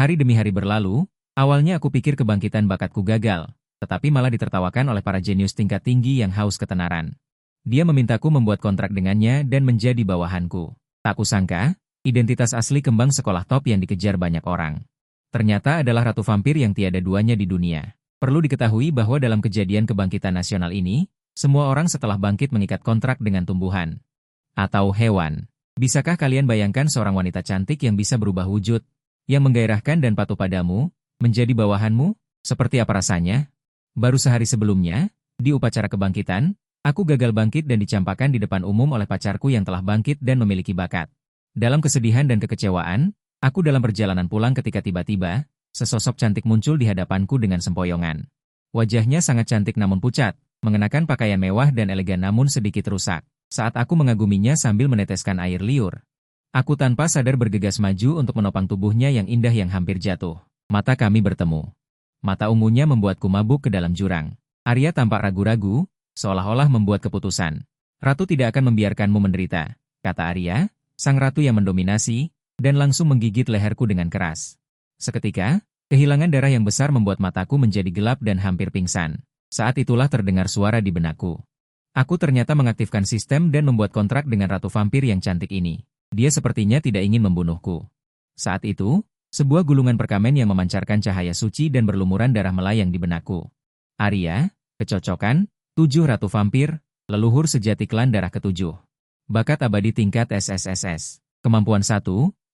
Hari demi hari berlalu, awalnya aku pikir kebangkitan bakatku gagal, tetapi malah ditertawakan oleh para jenius tingkat tinggi yang haus ketenaran. Dia memintaku membuat kontrak dengannya dan menjadi bawahanku. Tak kusangka, identitas asli kembang sekolah top yang dikejar banyak orang. Ternyata adalah ratu vampir yang tiada duanya di dunia. Perlu diketahui bahwa dalam kejadian kebangkitan nasional ini, semua orang setelah bangkit mengikat kontrak dengan tumbuhan atau hewan. Bisakah kalian bayangkan seorang wanita cantik yang bisa berubah wujud, yang menggairahkan dan patuh padamu, menjadi bawahanmu? Seperti apa rasanya? Baru sehari sebelumnya, di upacara kebangkitan, aku gagal bangkit dan dicampakkan di depan umum oleh pacarku yang telah bangkit dan memiliki bakat. Dalam kesedihan dan kekecewaan, aku dalam perjalanan pulang ketika tiba-tiba, sesosok cantik muncul di hadapanku dengan sempoyongan. Wajahnya sangat cantik namun pucat, mengenakan pakaian mewah dan elegan namun sedikit rusak. Saat aku mengaguminya sambil meneteskan air liur, aku tanpa sadar bergegas maju untuk menopang tubuhnya yang indah yang hampir jatuh. Mata kami bertemu. Mata ungunya membuatku mabuk ke dalam jurang. Arya tampak ragu-ragu, seolah-olah membuat keputusan. Ratu tidak akan membiarkanmu menderita, kata Arya, sang ratu yang mendominasi, dan langsung menggigit leherku dengan keras. Seketika, kehilangan darah yang besar membuat mataku menjadi gelap dan hampir pingsan. Saat itulah terdengar suara di benakku. Aku ternyata mengaktifkan sistem dan membuat kontrak dengan ratu vampir yang cantik ini. Dia sepertinya tidak ingin membunuhku. Saat itu, sebuah gulungan perkamen yang memancarkan cahaya suci dan berlumuran darah melayang di benakku. Arya, kecocokan, 7 ratu vampir, leluhur sejati klan darah ke-7. Bakat abadi tingkat SSSS. Kemampuan 1,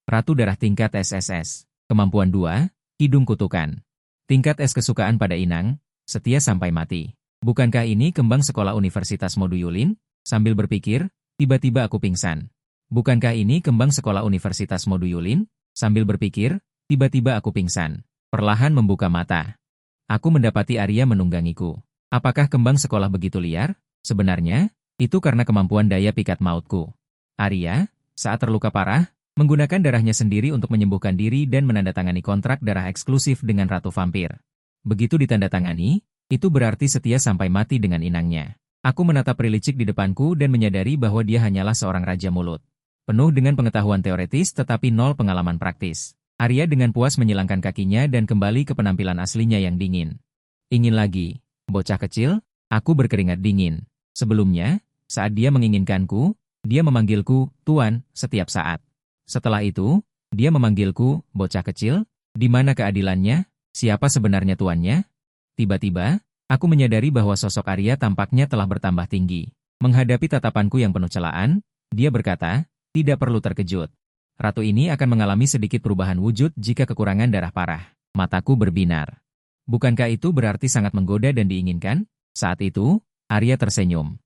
ratu darah tingkat SSS. Kemampuan 2, hidung kutukan. Tingkat S kesukaan pada inang, setia sampai mati. Bukankah ini kembang sekolah Universitas Moduyulin? Sambil berpikir, tiba-tiba aku pingsan. Bukankah ini kembang sekolah Universitas Moduyulin? Sambil berpikir, tiba-tiba aku pingsan. Perlahan membuka mata. Aku mendapati Arya menunggangiku. Apakah kembang sekolah begitu liar? Sebenarnya, itu karena kemampuan daya pikat mautku. Arya, saat terluka parah, menggunakan darahnya sendiri untuk menyembuhkan diri dan menandatangani kontrak darah eksklusif dengan Ratu Vampir. Begitu ditandatangani, itu berarti setia sampai mati dengan inangnya. Aku menatap Prilicik di depanku dan menyadari bahwa dia hanyalah seorang raja mulut. Penuh dengan pengetahuan teoretis tetapi nol pengalaman praktis. Arya dengan puas menyilangkan kakinya dan kembali ke penampilan aslinya yang dingin. Ingin lagi? Bocah kecil, aku berkeringat dingin. Sebelumnya, saat dia menginginkanku, dia memanggilku, Tuan, setiap saat. Setelah itu, dia memanggilku, bocah kecil, di mana keadilannya? Siapa sebenarnya tuannya? Tiba-tiba, aku menyadari bahwa sosok Arya tampaknya telah bertambah tinggi. Menghadapi tatapanku yang penuh celaan, dia berkata, tidak perlu terkejut. Ratu ini akan mengalami sedikit perubahan wujud jika kekurangan darah parah. Mataku berbinar. Bukankah itu berarti sangat menggoda dan diinginkan? Saat itu, Arya tersenyum.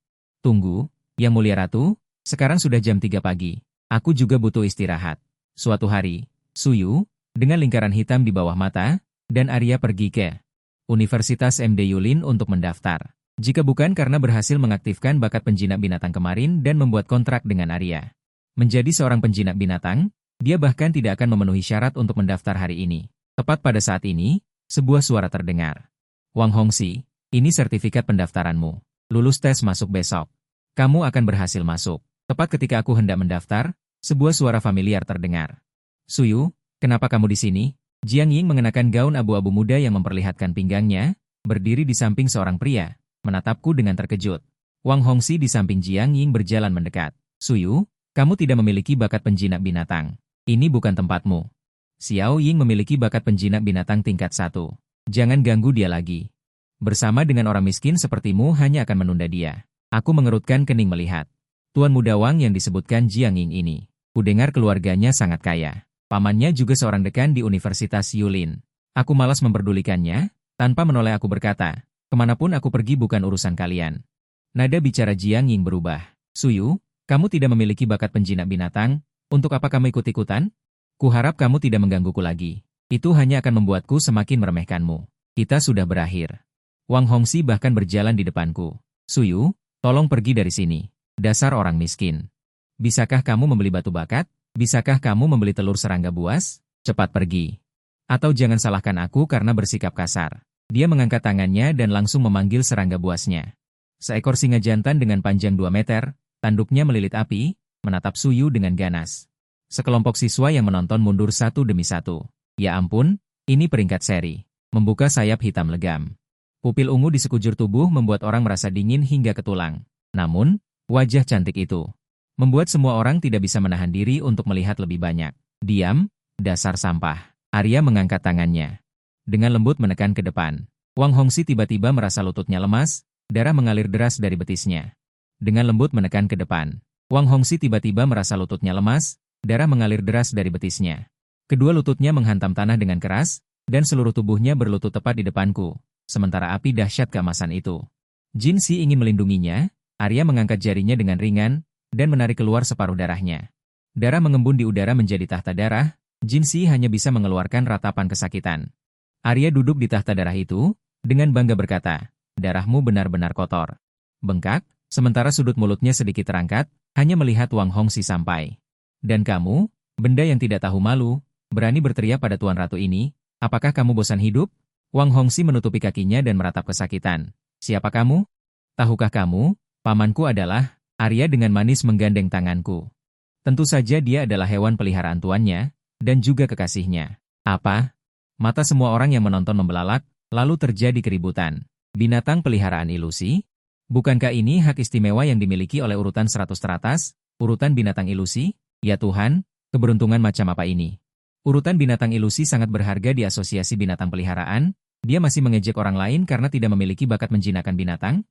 Tunggu, Yang Mulia Ratu, sekarang sudah jam 3 pagi. Aku juga butuh istirahat. Suatu hari, Suyu, dengan lingkaran hitam di bawah mata, dan Arya pergi ke Universitas MD Yulin untuk mendaftar. Jika bukan karena berhasil mengaktifkan bakat penjinak binatang kemarin dan membuat kontrak dengan Arya. Menjadi seorang penjinak binatang, dia bahkan tidak akan memenuhi syarat untuk mendaftar hari ini. Tepat pada saat ini, sebuah suara terdengar. Wang Hongxi, ini sertifikat pendaftaranmu. Lulus tes masuk besok. Kamu akan berhasil masuk. Tepat ketika aku hendak mendaftar, sebuah suara familiar terdengar. Suyu, kenapa kamu di sini? Jiang Ying mengenakan gaun abu-abu muda yang memperlihatkan pinggangnya, berdiri di samping seorang pria, menatapku dengan terkejut. Wang Hongxi di samping Jiang Ying berjalan mendekat. Suyu, kamu tidak memiliki bakat penjinak binatang. Ini bukan tempatmu. Xiao Ying memiliki bakat penjinak binatang tingkat 1. Jangan ganggu dia lagi. Bersama dengan orang miskin sepertimu hanya akan menunda dia. Aku mengerutkan kening melihat Tuan Muda Wang yang disebutkan Jiang Ying ini. Kudengar keluarganya sangat kaya. Pamannya juga seorang dekan di Universitas Yulin. Aku malas memperdulikannya, tanpa menoleh aku berkata, kemanapun aku pergi bukan urusan kalian. Nada bicara Jiang Ying berubah. Suyu, kamu tidak memiliki bakat penjinak binatang, untuk apa kamu ikut-ikutan? Kuharap kamu tidak menggangguku lagi. Itu hanya akan membuatku semakin meremehkanmu. Kita sudah berakhir. Wang Hongxi bahkan berjalan di depanku. Suyu, tolong pergi dari sini. Dasar orang miskin. Bisakah kamu membeli batu bakat? Bisakah kamu membeli telur serangga buas? Cepat pergi. Atau jangan salahkan aku karena bersikap kasar. Dia mengangkat tangannya dan langsung memanggil serangga buasnya. Seekor singa jantan dengan panjang 2 meter, tanduknya melilit api, menatap Suyu dengan ganas. Sekelompok siswa yang menonton mundur satu demi satu. Ya ampun, ini peringkat seri. Membuka sayap hitam legam. Pupil ungu di sekujur tubuh membuat orang merasa dingin hingga ke tulang. Namun, wajah cantik itu membuat semua orang tidak bisa menahan diri untuk melihat lebih banyak. Diam, dasar sampah. Arya mengangkat tangannya. Dengan lembut menekan ke depan. Wang Hongxi tiba-tiba merasa lututnya lemas, darah mengalir deras dari betisnya. Dengan lembut menekan ke depan. Wang Hongxi tiba-tiba merasa lututnya lemas, darah mengalir deras dari betisnya. Kedua lututnya menghantam tanah dengan keras, dan seluruh tubuhnya berlutut tepat di depanku. Sementara api dahsyat keemasan itu. Jin Si ingin melindunginya, Arya mengangkat jarinya dengan ringan, dan menarik keluar separuh darahnya. Darah mengembun di udara menjadi tahta darah, Jin Si hanya bisa mengeluarkan ratapan kesakitan. Arya duduk di tahta darah itu, dengan bangga berkata, darahmu benar-benar kotor. Bengkak, sementara sudut mulutnya sedikit terangkat, hanya melihat Wang Hongxi sampai. Dan kamu, benda yang tidak tahu malu, berani berteriak pada Tuan Ratu ini, apakah kamu bosan hidup? Wang Hongxi menutupi kakinya dan meratap kesakitan. Siapa kamu? Tahukah kamu, pamanku adalah, Arya dengan manis menggandeng tanganku. Tentu saja dia adalah hewan peliharaan tuannya, dan juga kekasihnya. Apa? Mata semua orang yang menonton membelalak, lalu terjadi keributan. Binatang peliharaan ilusi? Bukankah ini hak istimewa yang dimiliki oleh urutan 100 teratas, urutan binatang ilusi? Ya Tuhan, keberuntungan macam apa ini? Urutan binatang ilusi sangat berharga di asosiasi binatang peliharaan. Dia masih mengejek orang lain karena tidak memiliki bakat menjinakkan binatang?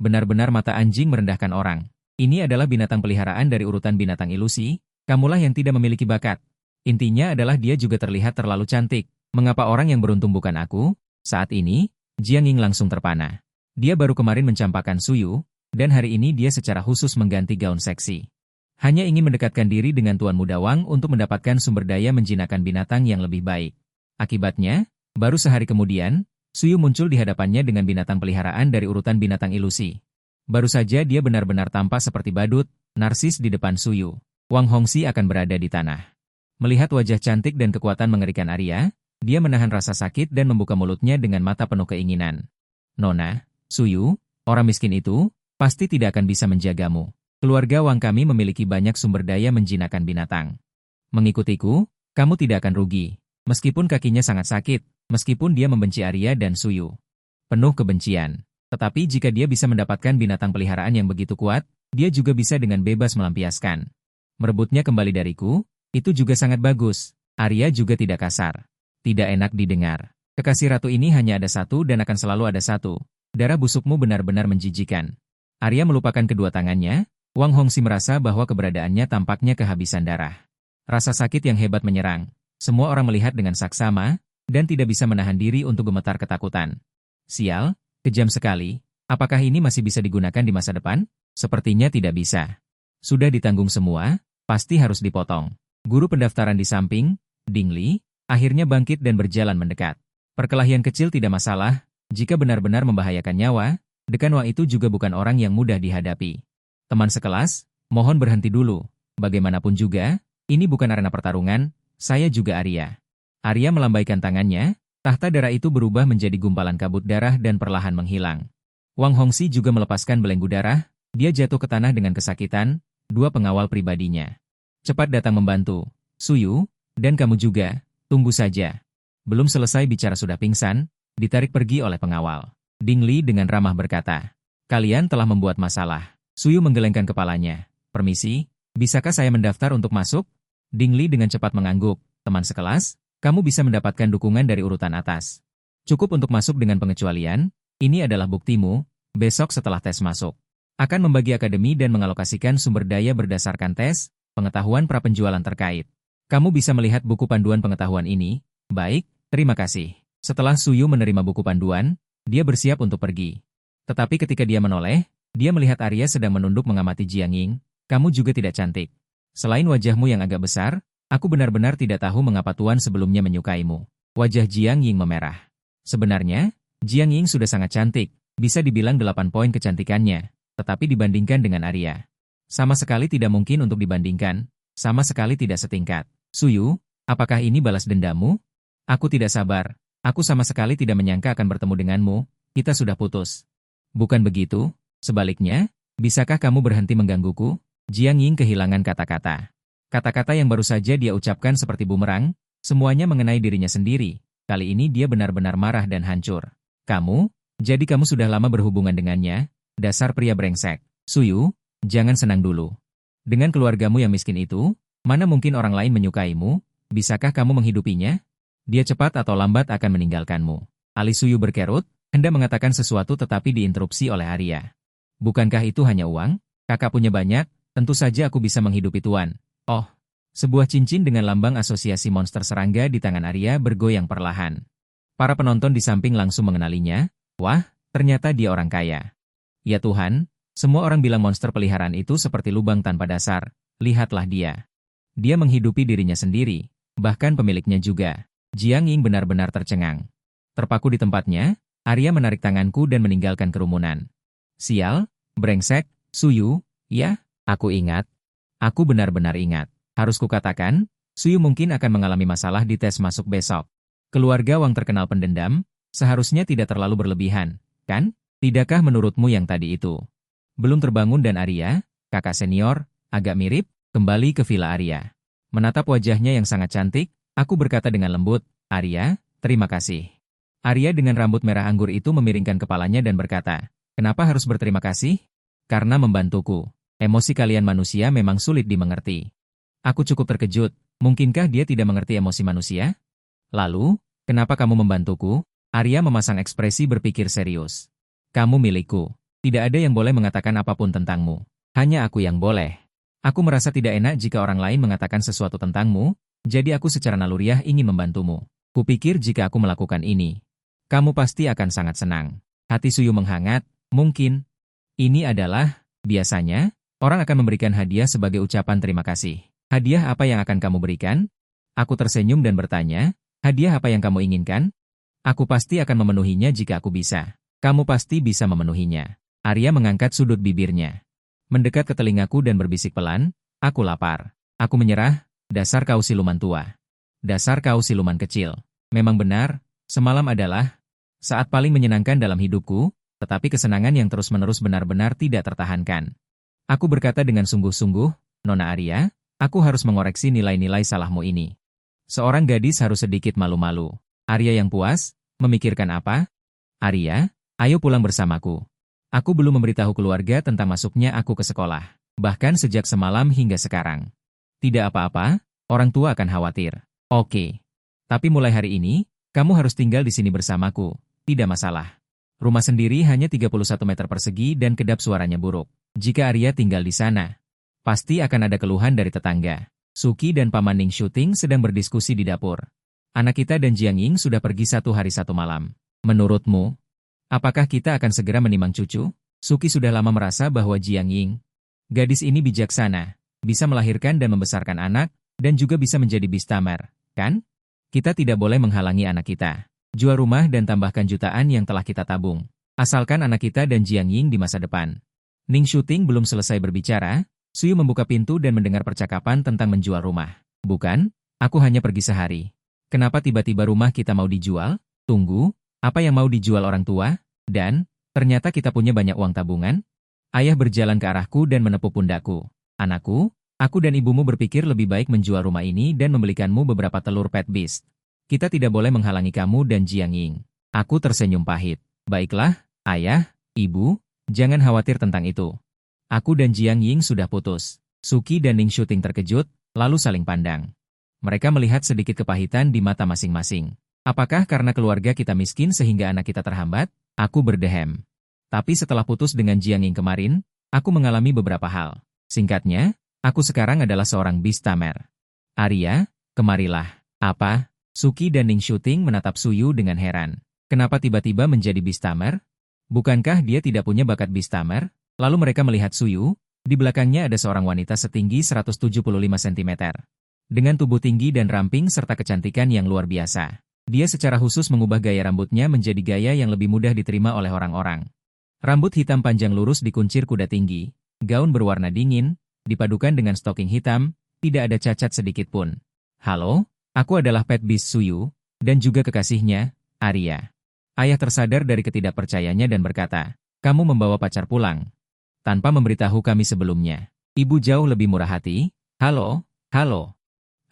Benar-benar mata anjing merendahkan orang. Ini adalah binatang peliharaan dari urutan binatang ilusi, kamulah yang tidak memiliki bakat. Intinya adalah dia juga terlihat terlalu cantik. Mengapa orang yang beruntung bukan aku? Saat ini, Jiang Ying langsung terpana. Dia baru kemarin mencampakkan Suyu, dan hari ini dia secara khusus mengganti gaun seksi. Hanya ingin mendekatkan diri dengan Tuan Muda Wang untuk mendapatkan sumber daya menjinakkan binatang yang lebih baik. Akibatnya, baru sehari kemudian, Suyu muncul di hadapannya dengan binatang peliharaan dari urutan binatang ilusi. Baru saja dia benar-benar tampak seperti badut, narsis di depan Suyu. Wang Hongxi akan berada di tanah. Melihat wajah cantik dan kekuatan mengerikan Arya, dia menahan rasa sakit dan membuka mulutnya dengan mata penuh keinginan. Nona, Suyu, orang miskin itu, pasti tidak akan bisa menjagamu. Keluarga Wang kami memiliki banyak sumber daya menjinakkan binatang. Mengikutiku, kamu tidak akan rugi. Meskipun kakinya sangat sakit, meskipun dia membenci Arya dan Suyu. Penuh kebencian. Tetapi jika dia bisa mendapatkan binatang peliharaan yang begitu kuat, dia juga bisa dengan bebas melampiaskan. Merebutnya kembali dariku, itu juga sangat bagus. Arya juga tidak kasar. Tidak enak didengar. Kekasih ratu ini hanya ada satu dan akan selalu ada satu. Darah busukmu benar-benar menjijikan. Arya melupakan kedua tangannya. Wang Hongxi merasa bahwa keberadaannya tampaknya kehabisan darah. Rasa sakit yang hebat menyerang. Semua orang melihat dengan saksama, dan tidak bisa menahan diri untuk gemetar ketakutan. Sial, kejam sekali. Apakah ini masih bisa digunakan di masa depan? Sepertinya tidak bisa. Sudah ditanggung semua, pasti harus dipotong. Guru pendaftaran di samping, Ding Li, akhirnya bangkit dan berjalan mendekat. Perkelahian kecil tidak masalah, jika benar-benar membahayakan nyawa, Dekan Wang itu juga bukan orang yang mudah dihadapi. Teman sekelas, mohon berhenti dulu. Bagaimanapun juga, ini bukan arena pertarungan, saya juga Arya. Arya melambaikan tangannya, tahta darah itu berubah menjadi gumpalan kabut darah dan perlahan menghilang. Wang Hongxi juga melepaskan belenggu darah, dia jatuh ke tanah dengan kesakitan, dua pengawal pribadinya. Cepat datang membantu, Suyu, dan kamu juga, tunggu saja. Belum selesai bicara sudah pingsan, ditarik pergi oleh pengawal. Ding Li dengan ramah berkata, kalian telah membuat masalah. Suyu menggelengkan kepalanya. Permisi, bisakah saya mendaftar untuk masuk? Ding Li dengan cepat mengangguk. Teman sekelas, kamu bisa mendapatkan dukungan dari urutan atas. Cukup untuk masuk dengan pengecualian, ini adalah buktimu, besok setelah tes masuk. Akan membagi akademi dan mengalokasikan sumber daya berdasarkan tes, pengetahuan prapenjualan terkait. Kamu bisa melihat buku panduan pengetahuan ini. Baik, terima kasih. Setelah Suyu menerima buku panduan, dia bersiap untuk pergi. Tetapi ketika dia menoleh, dia melihat Arya sedang menunduk mengamati Jiang Ying. Kamu juga tidak cantik. Selain wajahmu yang agak besar, aku benar-benar tidak tahu mengapa Tuan sebelumnya menyukaimu. Wajah Jiang Ying memerah. Sebenarnya, Jiang Ying sudah sangat cantik, bisa dibilang 8 poin kecantikannya, tetapi dibandingkan dengan Arya, sama sekali tidak mungkin untuk dibandingkan, sama sekali tidak setingkat. Suyu, apakah ini balas dendamu? Aku tidak sabar, aku sama sekali tidak menyangka akan bertemu denganmu, kita sudah putus. Bukan begitu? Sebaliknya, bisakah kamu berhenti menggangguku? Jiang Ying kehilangan kata-kata. Kata-kata yang baru saja dia ucapkan seperti bumerang, Semuanya mengenai dirinya sendiri. Kali ini dia benar-benar marah dan hancur. Kamu? Jadi kamu sudah lama berhubungan dengannya? Dasar pria brengsek. Suyu, jangan senang dulu. Dengan keluargamu yang miskin itu, mana mungkin orang lain menyukaimu? Bisakah kamu menghidupinya? Dia cepat atau lambat akan meninggalkanmu. Alis Suyu berkerut, hendak mengatakan sesuatu tetapi diinterupsi oleh Arya. Bukankah itu hanya uang? Kakak punya banyak, tentu saja aku bisa menghidupi tuan. Oh, sebuah cincin dengan lambang asosiasi monster serangga di tangan Arya bergoyang perlahan. Para penonton di samping langsung mengenalinya. Wah, ternyata dia orang kaya. Ya Tuhan, semua orang bilang monster peliharaan itu seperti lubang tanpa dasar. Lihatlah dia. Dia menghidupi dirinya sendiri, bahkan pemiliknya juga. Jiang Ying benar-benar tercengang. Terpaku di tempatnya, Arya menarik tanganku dan meninggalkan kerumunan. Sial, brengsek, Suyu, ya, aku ingat. Aku benar-benar ingat. Harus kukatakan, Suyu mungkin akan mengalami masalah di tes masuk besok. Keluarga Wang terkenal pendendam, seharusnya tidak terlalu berlebihan, kan? Tidakkah menurutmu yang tadi itu? Belum terbangun dan Arya, kakak senior, agak mirip, kembali ke villa Arya. Menatap wajahnya yang sangat cantik, aku berkata dengan lembut, Arya, terima kasih. Arya dengan rambut merah anggur itu memiringkan kepalanya dan berkata, kenapa harus berterima kasih? Karena membantuku. Emosi kalian manusia memang sulit dimengerti. Aku cukup terkejut, mungkinkah dia tidak mengerti emosi manusia? Lalu, kenapa kamu membantuku? Arya memasang ekspresi berpikir serius. Kamu milikku. Tidak ada yang boleh mengatakan apapun tentangmu. Hanya aku yang boleh. Aku merasa tidak enak jika orang lain mengatakan sesuatu tentangmu, jadi aku secara naluriah ingin membantumu. Kupikir jika aku melakukan ini, kamu pasti akan sangat senang. Hati Suyu menghangat, mungkin. Ini adalah, biasanya, orang akan memberikan hadiah sebagai ucapan terima kasih. Hadiah apa yang akan kamu berikan? Aku tersenyum dan bertanya, hadiah apa yang kamu inginkan? Aku pasti akan memenuhinya jika aku bisa. Kamu pasti bisa memenuhinya. Arya mengangkat sudut bibirnya. Mendekat ke telingaku dan berbisik pelan, aku lapar. Aku menyerah, dasar kau siluman tua. Dasar kau siluman kecil. Memang benar, semalam adalah saat paling menyenangkan dalam hidupku, tetapi kesenangan yang terus-menerus benar-benar tidak tertahankan. Aku berkata dengan sungguh-sungguh, Nona Arya, aku harus mengoreksi nilai-nilai salahmu ini. Seorang gadis harus sedikit malu-malu. Arya yang puas, memikirkan apa? Arya, ayo pulang bersamaku. Aku belum memberitahu keluarga tentang masuknya aku ke sekolah. Bahkan sejak semalam hingga sekarang. Tidak apa-apa, orang tua akan khawatir. Oke. Tapi mulai hari ini, kamu harus tinggal di sini bersamaku. Tidak masalah. Rumah sendiri hanya 31 meter persegi dan kedap suaranya buruk. Jika Arya tinggal di sana, pasti akan ada keluhan dari tetangga. Suki dan Paman Ning Shooting sedang berdiskusi di dapur. Anak kita dan Jiang Ying sudah pergi 1 hari 1 malam. Menurutmu, apakah kita akan segera menimang cucu? Suki sudah lama merasa bahwa Jiang Ying, gadis ini bijaksana, bisa melahirkan dan membesarkan anak, dan juga bisa menjadi Beastamer, kan? Kita tidak boleh menghalangi anak kita. Jual rumah dan tambahkan jutaan yang telah kita tabung. Asalkan anak kita dan Jiang Ying di masa depan. Ning Shooting belum selesai berbicara, Suyu membuka pintu dan mendengar percakapan tentang menjual rumah. Bukan, aku hanya pergi sehari. Kenapa tiba-tiba rumah kita mau dijual? Tunggu, apa yang mau dijual orang tua? Dan, ternyata kita punya banyak uang tabungan? Ayah berjalan ke arahku dan menepuk pundakku. Anakku, aku dan ibumu berpikir lebih baik menjual rumah ini dan membelikanmu beberapa telur pet beast. Kita tidak boleh menghalangi kamu dan Jiang Ying. Aku tersenyum pahit. Baiklah, ayah, ibu, jangan khawatir tentang itu. Aku dan Jiang Ying sudah putus. Suki dan Ning Shooting terkejut, lalu saling pandang. Mereka melihat sedikit kepahitan di mata masing-masing. Apakah karena keluarga kita miskin sehingga anak kita terhambat? Aku berdehem. Tapi setelah putus dengan Jiang Ying kemarin, aku mengalami beberapa hal. Singkatnya, aku sekarang adalah seorang Beastamer. Arya, kemarilah. Apa? Suki dan Ning Shooting menatap Suyu dengan heran. Kenapa tiba-tiba menjadi Beastamer? Bukankah dia tidak punya bakat Beastamer? Lalu mereka melihat Suyu, di belakangnya ada seorang wanita setinggi 175 cm. Dengan tubuh tinggi dan ramping serta kecantikan yang luar biasa. Dia secara khusus mengubah gaya rambutnya menjadi gaya yang lebih mudah diterima oleh orang-orang. Rambut hitam panjang lurus dikuncir kuda tinggi, gaun berwarna dingin, dipadukan dengan stoking hitam, tidak ada cacat sedikit pun. Halo, aku adalah Pet Beast Suyu, dan juga kekasihnya, Arya. Ayah tersadar dari ketidakpercayanya dan berkata, kamu membawa pacar pulang. Tanpa memberitahu kami sebelumnya. Ibu jauh lebih murah hati. Halo, halo.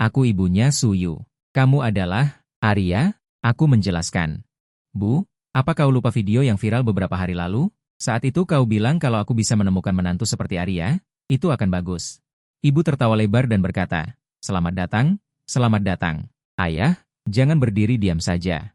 Aku ibunya Suyu. Kamu adalah Arya? Aku menjelaskan. Bu, apa kau lupa video yang viral beberapa hari lalu? Saat itu kau bilang kalau aku bisa menemukan menantu seperti Arya, itu akan bagus. Ibu tertawa lebar dan berkata, selamat datang, selamat datang. Ayah, jangan berdiri diam saja.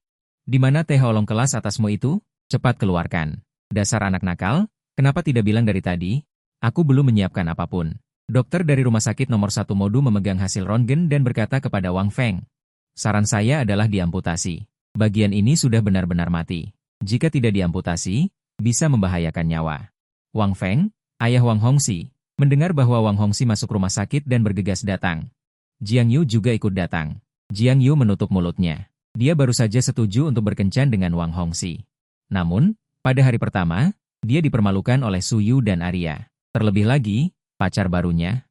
Di mana teh olong kelas atasmu itu? Cepat keluarkan. Dasar anak nakal, kenapa tidak bilang dari tadi? Aku belum menyiapkan apapun. Dokter dari rumah sakit nomor 1 Modu memegang hasil röntgen dan berkata kepada Wang Feng. Saran saya adalah diamputasi. Bagian ini sudah benar-benar mati. Jika tidak diamputasi, bisa membahayakan nyawa. Wang Feng, ayah Wang Hongxi, mendengar bahwa Wang Hongxi masuk rumah sakit dan bergegas datang. Jiang Yu juga ikut datang. Jiang Yu menutup mulutnya. Dia baru saja setuju untuk berkencan dengan Wang Hongxi. Namun, pada hari pertama, dia dipermalukan oleh Su Yu dan Arya. Terlebih lagi, pacar barunya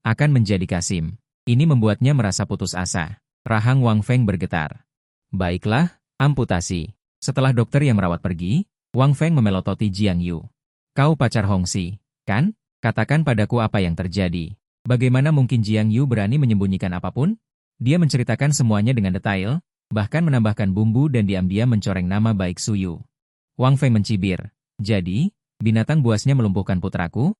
akan menjadi Kasim. Ini membuatnya merasa putus asa. Rahang Wang Feng bergetar. Baiklah, amputasi. Setelah dokter yang merawat pergi, Wang Feng memelototi Jiang Yu. Kau pacar Hongxi, kan? Katakan padaku apa yang terjadi. Bagaimana mungkin Jiang Yu berani menyembunyikan apapun? Dia menceritakan semuanya dengan detail, bahkan menambahkan bumbu dan diam-diam mencoreng nama baik Su Yu. Wang Feng mencibir. Jadi, binatang buasnya melumpuhkan putraku?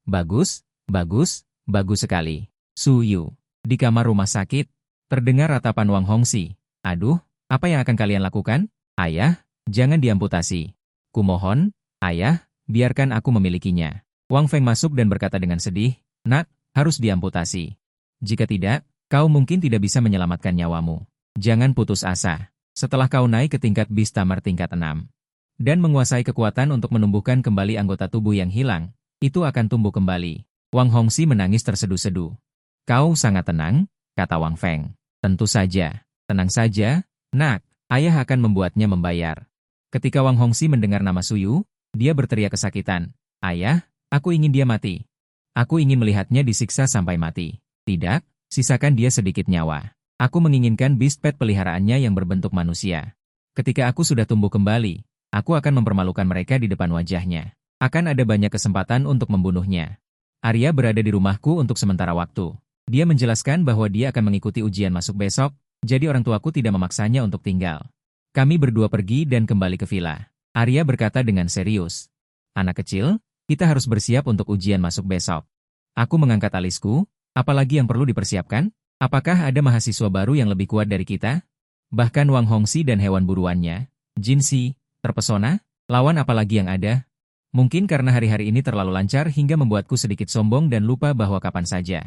Bagus, bagus, bagus sekali. Su Yu. Di kamar rumah sakit, terdengar ratapan Wang Hongxi. Aduh, apa yang akan kalian lakukan? Ayah, jangan diamputasi. Kumohon, ayah, biarkan aku memilikinya. Wang Feng masuk dan berkata dengan sedih, Nak, harus diamputasi. Jika tidak, kau mungkin tidak bisa menyelamatkan nyawamu. Jangan putus asa. Setelah kau naik ke tingkat Beastmaster tingkat 6 dan menguasai kekuatan untuk menumbuhkan kembali anggota tubuh yang hilang, itu akan tumbuh kembali. Wang Hongxi menangis terseduh-seduh. Kau sangat tenang, kata Wang Feng. Tentu saja. Tenang saja, Nak. Ayah akan membuatnya membayar. Ketika Wang Hongxi mendengar nama Su Yu, dia berteriak kesakitan. Ayah, aku ingin dia mati. Aku ingin melihatnya disiksa sampai mati. Tidak, sisakan dia sedikit nyawa. Aku menginginkan beast pet peliharaannya yang berbentuk manusia. Ketika aku sudah tumbuh kembali, aku akan mempermalukan mereka di depan wajahnya. Akan ada banyak kesempatan untuk membunuhnya. Arya berada di rumahku untuk sementara waktu. Dia menjelaskan bahwa dia akan mengikuti ujian masuk besok, jadi orang tuaku tidak memaksanya untuk tinggal. Kami berdua pergi dan kembali ke villa. Arya berkata dengan serius. Anak kecil, kita harus bersiap untuk ujian masuk besok. Aku mengangkat alisku, apalagi yang perlu dipersiapkan? Apakah ada mahasiswa baru yang lebih kuat dari kita? Bahkan Wang Hongxi dan hewan buruannya, Jin Si, terpesona, lawan apalagi yang ada? Mungkin karena hari-hari ini terlalu lancar hingga membuatku sedikit sombong dan lupa bahwa kapan saja.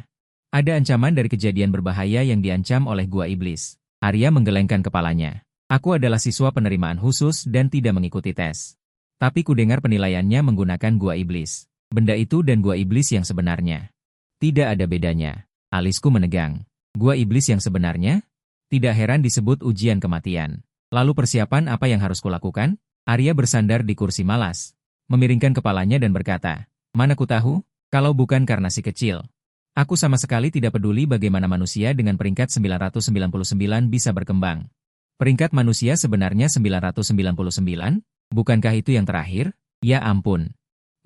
Ada ancaman dari kejadian berbahaya yang diancam oleh Gua Iblis. Arya menggelengkan kepalanya. Aku adalah siswa penerimaan khusus dan tidak mengikuti tes. Tapi kudengar penilaiannya menggunakan Gua Iblis. Benda itu dan Gua Iblis yang sebenarnya. Tidak ada bedanya. Alisku menegang. Gua Iblis yang sebenarnya? Tidak heran disebut ujian kematian. Lalu persiapan apa yang harus kulakukan? Arya bersandar di kursi malas. Memiringkan kepalanya dan berkata, mana ku tahu, kalau bukan karena si kecil. Aku sama sekali tidak peduli bagaimana manusia dengan peringkat 999 bisa berkembang. Peringkat manusia sebenarnya 999? Bukankah itu yang terakhir? Ya ampun.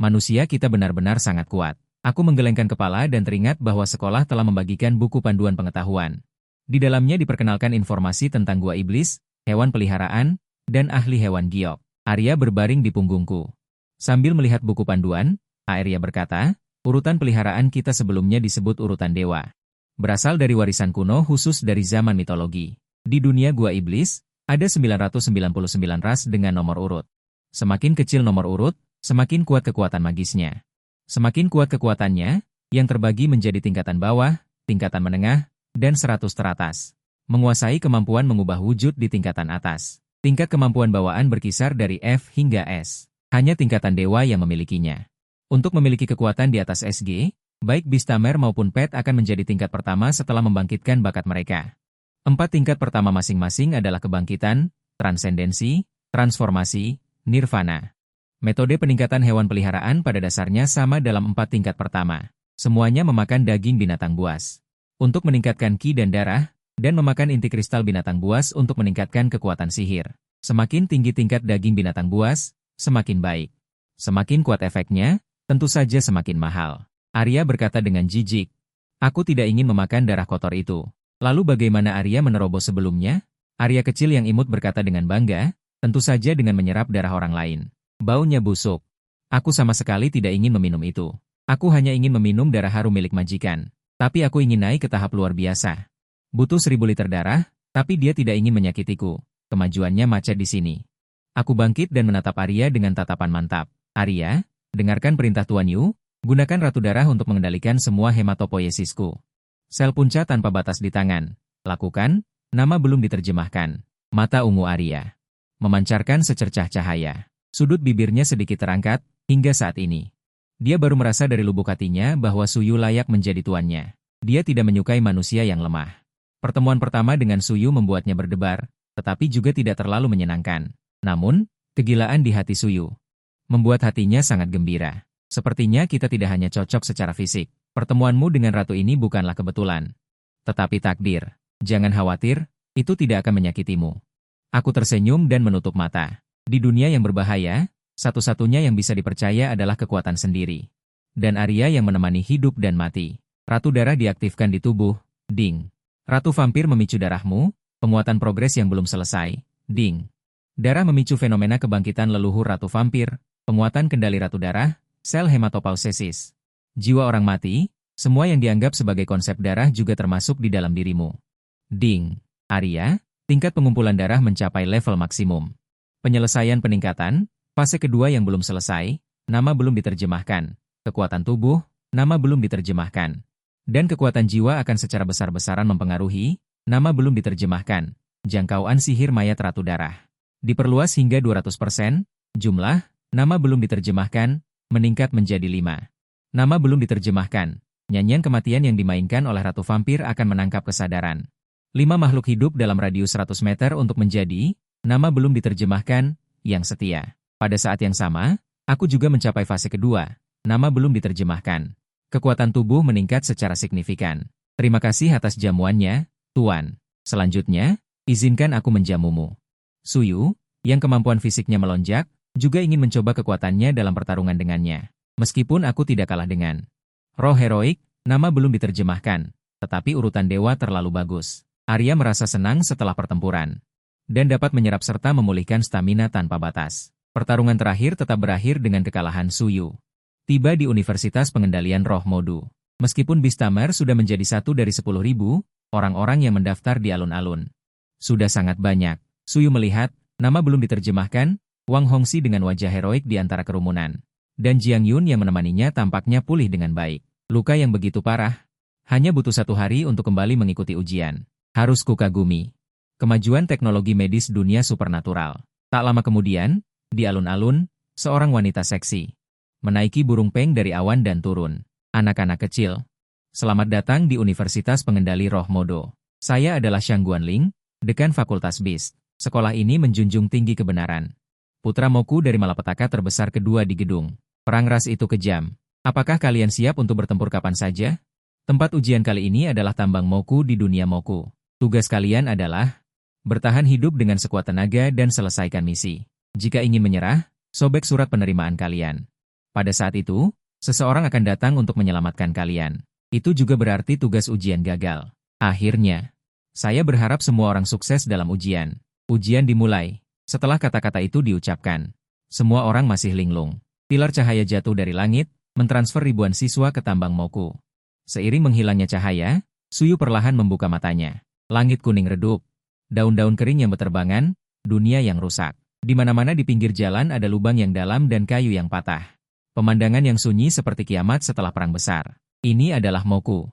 Manusia kita benar-benar sangat kuat. Aku menggelengkan kepala dan teringat bahwa sekolah telah membagikan buku panduan pengetahuan. Di dalamnya diperkenalkan informasi tentang Gua Iblis, hewan peliharaan, dan ahli hewan giok. Arya berbaring di punggungku. Sambil melihat buku panduan, Arya berkata, urutan peliharaan kita sebelumnya disebut urutan dewa. Berasal dari warisan kuno khusus dari zaman mitologi. Di dunia Gua Iblis, ada 999 ras dengan nomor urut. Semakin kecil nomor urut, semakin kuat kekuatan magisnya. Semakin kuat kekuatannya, yang terbagi menjadi tingkatan bawah, tingkatan menengah, dan 100 teratas. Menguasai kemampuan mengubah wujud di tingkatan atas. Tingkat kemampuan bawaan berkisar dari F hingga S. Hanya tingkatan dewa yang memilikinya. Untuk memiliki kekuatan di atas SG, baik Beastmaster maupun Pet akan menjadi tingkat pertama setelah membangkitkan bakat mereka. 4 tingkat pertama masing-masing adalah kebangkitan, transendensi, transformasi, nirvana. Metode peningkatan hewan peliharaan pada dasarnya sama dalam 4 tingkat pertama. Semuanya memakan daging binatang buas untuk meningkatkan ki dan darah, dan memakan inti kristal binatang buas untuk meningkatkan kekuatan sihir. Semakin tinggi tingkat daging binatang buas, semakin baik. Semakin kuat efeknya, tentu saja semakin mahal. Arya berkata dengan jijik. Aku tidak ingin memakan darah kotor itu. Lalu bagaimana Arya menerobos sebelumnya? Arya kecil yang imut berkata dengan bangga, tentu saja dengan menyerap darah orang lain. Baunya busuk. Aku sama sekali tidak ingin meminum itu. Aku hanya ingin meminum darah harum milik majikan. Tapi aku ingin naik ke tahap luar biasa. Butuh 1000 liter darah, tapi dia tidak ingin menyakitiku. Kemajuannya macet di sini. Aku bangkit dan menatap Arya dengan tatapan mantap. Arya, dengarkan perintah Tuan Yu, gunakan Ratu Darah untuk mengendalikan semua hematopoiesisku. Sel punca tanpa batas di tangan. Lakukan, nama belum diterjemahkan. Mata ungu Arya memancarkan secercah cahaya. Sudut bibirnya sedikit terangkat, hingga saat ini. Dia baru merasa dari lubuk hatinya bahwa Suyu layak menjadi tuannya. Dia tidak menyukai manusia yang lemah. Pertemuan pertama dengan Suyu membuatnya berdebar, tetapi juga tidak terlalu menyenangkan. Namun, kegilaan di hati Suyu membuat hatinya sangat gembira. Sepertinya kita tidak hanya cocok secara fisik. Pertemuanmu dengan ratu ini bukanlah kebetulan, tetapi takdir. Jangan khawatir, itu tidak akan menyakitimu. Aku tersenyum dan menutup mata. Di dunia yang berbahaya, satu-satunya yang bisa dipercaya adalah kekuatan sendiri. Dan Arya yang menemani hidup dan mati. Ratu darah diaktifkan di tubuh, ding. Ratu vampir memicu darahmu, penguatan progres yang belum selesai, ding. Darah memicu fenomena kebangkitan leluhur ratu vampir, penguatan kendali ratu darah, sel hematopausesis. Jiwa orang mati, semua yang dianggap sebagai konsep darah juga termasuk di dalam dirimu. Ding. Arya, tingkat pengumpulan darah mencapai level maksimum. Penyelesaian peningkatan, fase kedua yang belum selesai, nama belum diterjemahkan. Kekuatan tubuh, nama belum diterjemahkan. Dan kekuatan jiwa akan secara besar-besaran mempengaruhi, nama belum diterjemahkan. Jangkauan sihir mayat ratu darah diperluas hingga 200%, jumlah, nama belum diterjemahkan, meningkat menjadi 5. Nama belum diterjemahkan. Nyanyian kematian yang dimainkan oleh ratu vampir akan menangkap kesadaran. 5 makhluk hidup dalam radius 100 meter untuk menjadi, nama belum diterjemahkan, yang setia. Pada saat yang sama, aku juga mencapai fase kedua, nama belum diterjemahkan. Kekuatan tubuh meningkat secara signifikan. Terima kasih atas jamuannya, Tuan. Selanjutnya, izinkan aku menjamumu. Suyu, yang kemampuan fisiknya melonjak, juga ingin mencoba kekuatannya dalam pertarungan dengannya. Meskipun aku tidak kalah dengan roh heroik, nama belum diterjemahkan, tetapi urutan dewa terlalu bagus. Arya merasa senang setelah pertempuran, dan dapat menyerap serta memulihkan stamina tanpa batas. Pertarungan terakhir tetap berakhir dengan kekalahan Suyu. Tiba di Universitas Pengendalian Roh Modu. Meskipun Beastamer sudah menjadi 1 dari 10.000, orang-orang yang mendaftar di alun-alun sudah sangat banyak. Suyu melihat, nama belum diterjemahkan, Wang Hongxi dengan wajah heroik di antara kerumunan. Dan Jiang Yun yang menemaninya tampaknya pulih dengan baik. Luka yang begitu parah, hanya butuh 1 hari untuk kembali mengikuti ujian. Harus kukagumi. Kemajuan teknologi medis dunia supernatural. Tak lama kemudian, di alun-alun, seorang wanita seksi menaiki burung peng dari awan dan turun. Anak-anak kecil, selamat datang di Universitas Pengendali Roh Modo. Saya adalah Shang Guanling, dekan Fakultas Beast. Sekolah ini menjunjung tinggi kebenaran. Putra Moku dari malapetaka terbesar kedua di gedung. Perang ras itu kejam. Apakah kalian siap untuk bertempur kapan saja? Tempat ujian kali ini adalah tambang Moku di dunia Moku. Tugas kalian adalah bertahan hidup dengan sekuat tenaga dan selesaikan misi. Jika ingin menyerah, sobek surat penerimaan kalian. Pada saat itu, seseorang akan datang untuk menyelamatkan kalian. Itu juga berarti tugas ujian gagal. Akhirnya, saya berharap semua orang sukses dalam ujian. Ujian dimulai. Setelah kata-kata itu diucapkan, semua orang masih linglung. Pilar cahaya jatuh dari langit, mentransfer ribuan siswa ke tambang Moku. Seiring menghilangnya cahaya, Suyu perlahan membuka matanya. Langit kuning redup, daun-daun kering yang berterbangan, dunia yang rusak. Di mana-mana di pinggir jalan ada lubang yang dalam dan kayu yang patah. Pemandangan yang sunyi seperti kiamat setelah perang besar. Ini adalah Moku.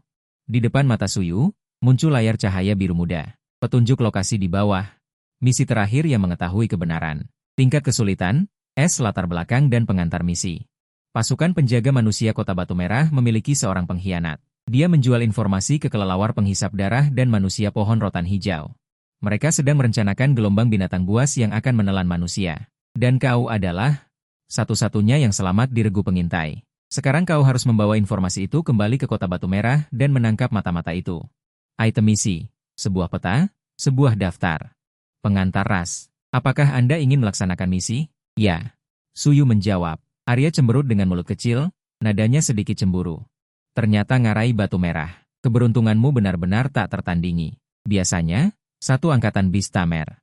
Di depan mata Suyu, muncul layar cahaya biru muda. Petunjuk lokasi di bawah. Misi terakhir yang mengetahui kebenaran. Tingkat kesulitan, es latar belakang dan pengantar misi. Pasukan penjaga manusia Kota Batu Merah memiliki seorang pengkhianat. Dia menjual informasi ke kelelawar penghisap darah dan manusia pohon rotan hijau. Mereka sedang merencanakan gelombang binatang buas yang akan menelan manusia. Dan kau adalah satu-satunya yang selamat di regu pengintai. Sekarang kau harus membawa informasi itu kembali ke Kota Batu Merah dan menangkap mata-mata itu. Item misi, sebuah peta, sebuah daftar. Pengantar ras. Apakah Anda ingin melaksanakan misi? Ya. Suyu menjawab. Arya cemberut dengan mulut kecil, nadanya sedikit cemburu. Ternyata ngarai Batu Merah. Keberuntunganmu benar-benar tak tertandingi. Biasanya, satu angkatan bis Tamer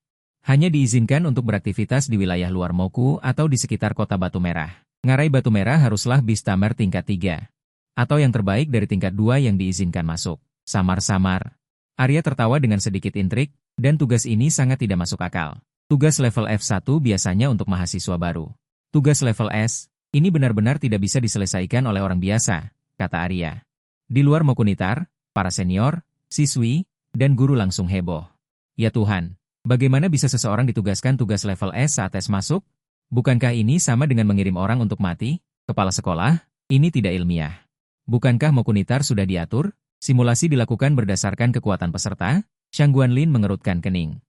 hanya diizinkan untuk beraktivitas di wilayah luar Moku atau di sekitar kota Batu Merah. Ngarai Batu Merah haruslah bis Tamer tingkat 3. Atau yang terbaik dari tingkat 2 yang diizinkan masuk. Samar-samar. Arya tertawa dengan sedikit intrik, dan tugas ini sangat tidak masuk akal. Tugas level F1 biasanya untuk mahasiswa baru. Tugas level S, ini benar-benar tidak bisa diselesaikan oleh orang biasa, kata Arya. Di luar Mokunitar, para senior, siswi, dan guru langsung heboh. Ya Tuhan, bagaimana bisa seseorang ditugaskan tugas level S saat tes masuk? Bukankah ini sama dengan mengirim orang untuk mati? Kepala sekolah, ini tidak ilmiah. Bukankah Mokunitar sudah diatur? Simulasi dilakukan berdasarkan kekuatan peserta? Shang Guanlin mengerutkan kening.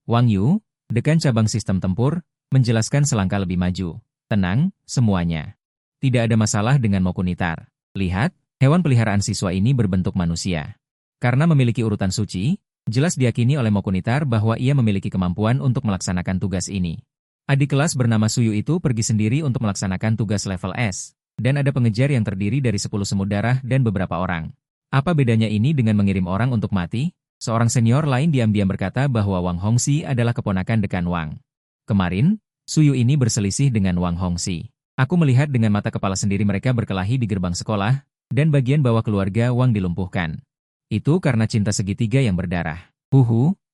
Wang Yu, dekan cabang sistem tempur, menjelaskan selangkah lebih maju. Tenang, semuanya. Tidak ada masalah dengan Mokunitar. Lihat, hewan peliharaan siswa ini berbentuk manusia. Karena memiliki urutan suci, jelas diyakini oleh Mokunitar bahwa ia memiliki kemampuan untuk melaksanakan tugas ini. Adik kelas bernama Suyu itu pergi sendiri untuk melaksanakan tugas level S, dan ada pengejar yang terdiri dari 10 semut darah dan beberapa orang. Apa bedanya ini dengan mengirim orang untuk mati? Seorang senior lain diam-diam berkata bahwa Wang Hongxi adalah keponakan dekan Wang. Kemarin, Suyu ini berselisih dengan Wang Hongxi. Aku melihat dengan mata kepala sendiri mereka berkelahi di gerbang sekolah, dan bagian bawah keluarga Wang dilumpuhkan. Itu karena cinta segitiga yang berdarah.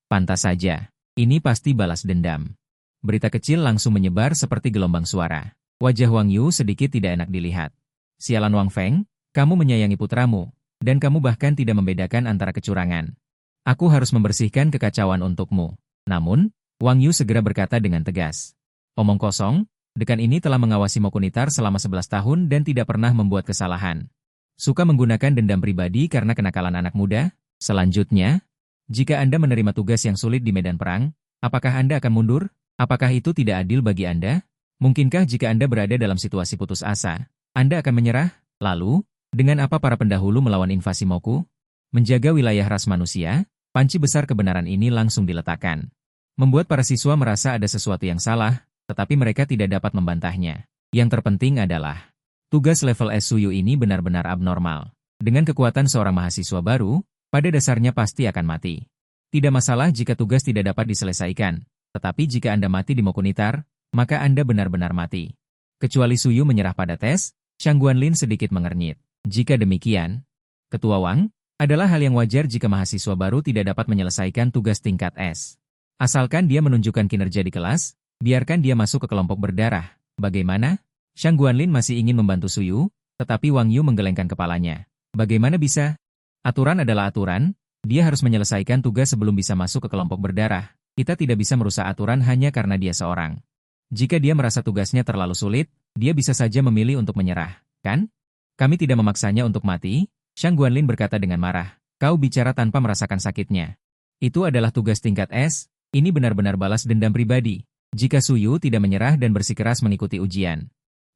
Pantas saja. Ini pasti balas dendam. Berita kecil langsung menyebar seperti gelombang suara. Wajah Wang Yu sedikit tidak enak dilihat. Sialan Wang Feng, kamu menyayangi putramu, dan kamu bahkan tidak membedakan antara kecurangan. Aku harus membersihkan kekacauan untukmu. Namun, Wang Yu segera berkata dengan tegas. Omong kosong, dekan ini telah mengawasi Mokunitar selama 11 tahun dan tidak pernah membuat kesalahan. Suka menggunakan dendam pribadi karena kenakalan anak muda? Selanjutnya, jika Anda menerima tugas yang sulit di medan perang, apakah Anda akan mundur? Apakah itu tidak adil bagi Anda? Mungkinkah jika Anda berada dalam situasi putus asa, Anda akan menyerah? Lalu, dengan apa para pendahulu melawan invasi Moku? Menjaga wilayah ras manusia, panci besar kebenaran ini langsung diletakkan. Membuat para siswa merasa ada sesuatu yang salah, tetapi mereka tidak dapat membantahnya. Yang terpenting adalah, tugas level S Suyu ini benar-benar abnormal. Dengan kekuatan seorang mahasiswa baru, pada dasarnya pasti akan mati. Tidak masalah jika tugas tidak dapat diselesaikan, tetapi jika Anda mati di Mokunitar, maka Anda benar-benar mati. Kecuali Suyu menyerah pada tes, Shang Guanlin sedikit mengernyit. Jika demikian, Ketua Wang, adalah hal yang wajar jika mahasiswa baru tidak dapat menyelesaikan tugas tingkat S. Asalkan dia menunjukkan kinerja di kelas, biarkan dia masuk ke kelompok berdarah. Bagaimana? Shang Guanlin masih ingin membantu Suyu, tetapi Wang Yu menggelengkan kepalanya. Bagaimana bisa? Aturan adalah aturan, dia harus menyelesaikan tugas sebelum bisa masuk ke kelompok berdarah. Kita tidak bisa merusak aturan hanya karena dia seorang. Jika dia merasa tugasnya terlalu sulit, dia bisa saja memilih untuk menyerah, kan? Kami tidak memaksanya untuk mati, Shang Guanlin berkata dengan marah. Kau bicara tanpa merasakan sakitnya. Itu adalah tugas tingkat S, ini benar-benar balas dendam pribadi. Jika Suyu tidak menyerah dan bersikeras mengikuti ujian,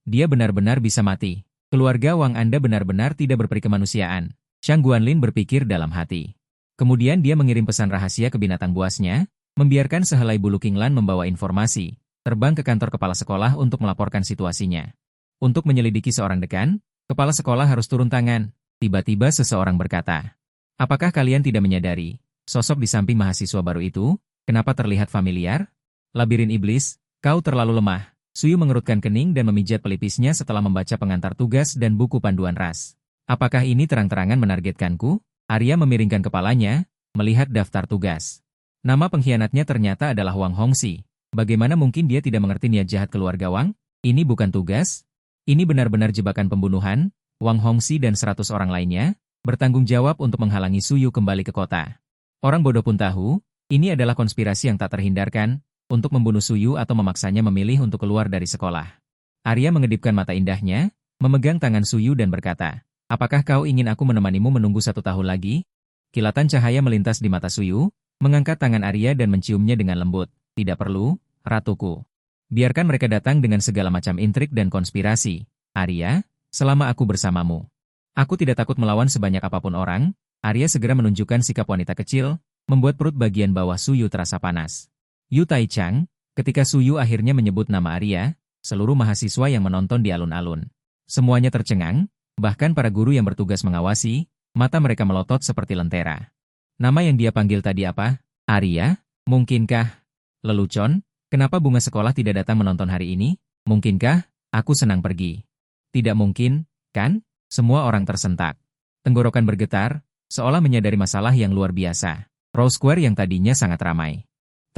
dia benar-benar bisa mati. Keluarga Wang Anda benar-benar tidak berperi kemanusiaan. Shang Guanlin berpikir dalam hati. Kemudian dia mengirim pesan rahasia ke binatang buasnya, membiarkan sehelai bulu Qinglan membawa informasi, terbang ke kantor kepala sekolah untuk melaporkan situasinya. Untuk menyelidiki seorang dekan, kepala sekolah harus turun tangan. Tiba-tiba seseorang berkata, apakah kalian tidak menyadari, sosok di samping mahasiswa baru itu, kenapa terlihat familiar? Labirin iblis, kau terlalu lemah. Suyu mengerutkan kening dan memijat pelipisnya setelah membaca pengantar tugas dan buku panduan ras. Apakah ini terang-terangan menargetkanku? Arya memiringkan kepalanya, melihat daftar tugas. Nama pengkhianatnya ternyata adalah Wang Hongxi. Bagaimana mungkin dia tidak mengerti niat jahat keluarga Wang? Ini bukan tugas? Ini benar-benar jebakan pembunuhan. Wang Hongxi dan 100 orang lainnya bertanggung jawab untuk menghalangi Suyu kembali ke kota. Orang bodoh pun tahu, ini adalah konspirasi yang tak terhindarkan untuk membunuh Suyu atau memaksanya memilih untuk keluar dari sekolah. Arya mengedipkan mata indahnya, memegang tangan Suyu dan berkata, apakah kau ingin aku menemanimu menunggu 1 tahun lagi? Kilatan cahaya melintas di mata Suyu, mengangkat tangan Arya dan menciumnya dengan lembut. Tidak perlu, ratuku. Biarkan mereka datang dengan segala macam intrik dan konspirasi. Arya, selama aku bersamamu, aku tidak takut melawan sebanyak apapun orang. Arya segera menunjukkan sikap wanita kecil, membuat perut bagian bawah Suyu terasa panas. Yu Taichang, ketika Suyu akhirnya menyebut nama Arya, seluruh mahasiswa yang menonton di alun-alun. Semuanya tercengang, bahkan para guru yang bertugas mengawasi, Mata mereka melotot seperti lentera. Nama yang dia panggil tadi apa? Arya? Mungkinkah? Lelucon, kenapa bunga sekolah tidak datang menonton hari ini? Mungkinkah? Aku senang pergi. Tidak mungkin, kan? Semua orang tersentak. Tenggorokan bergetar, seolah menyadari masalah yang luar biasa. Rose Square yang tadinya sangat ramai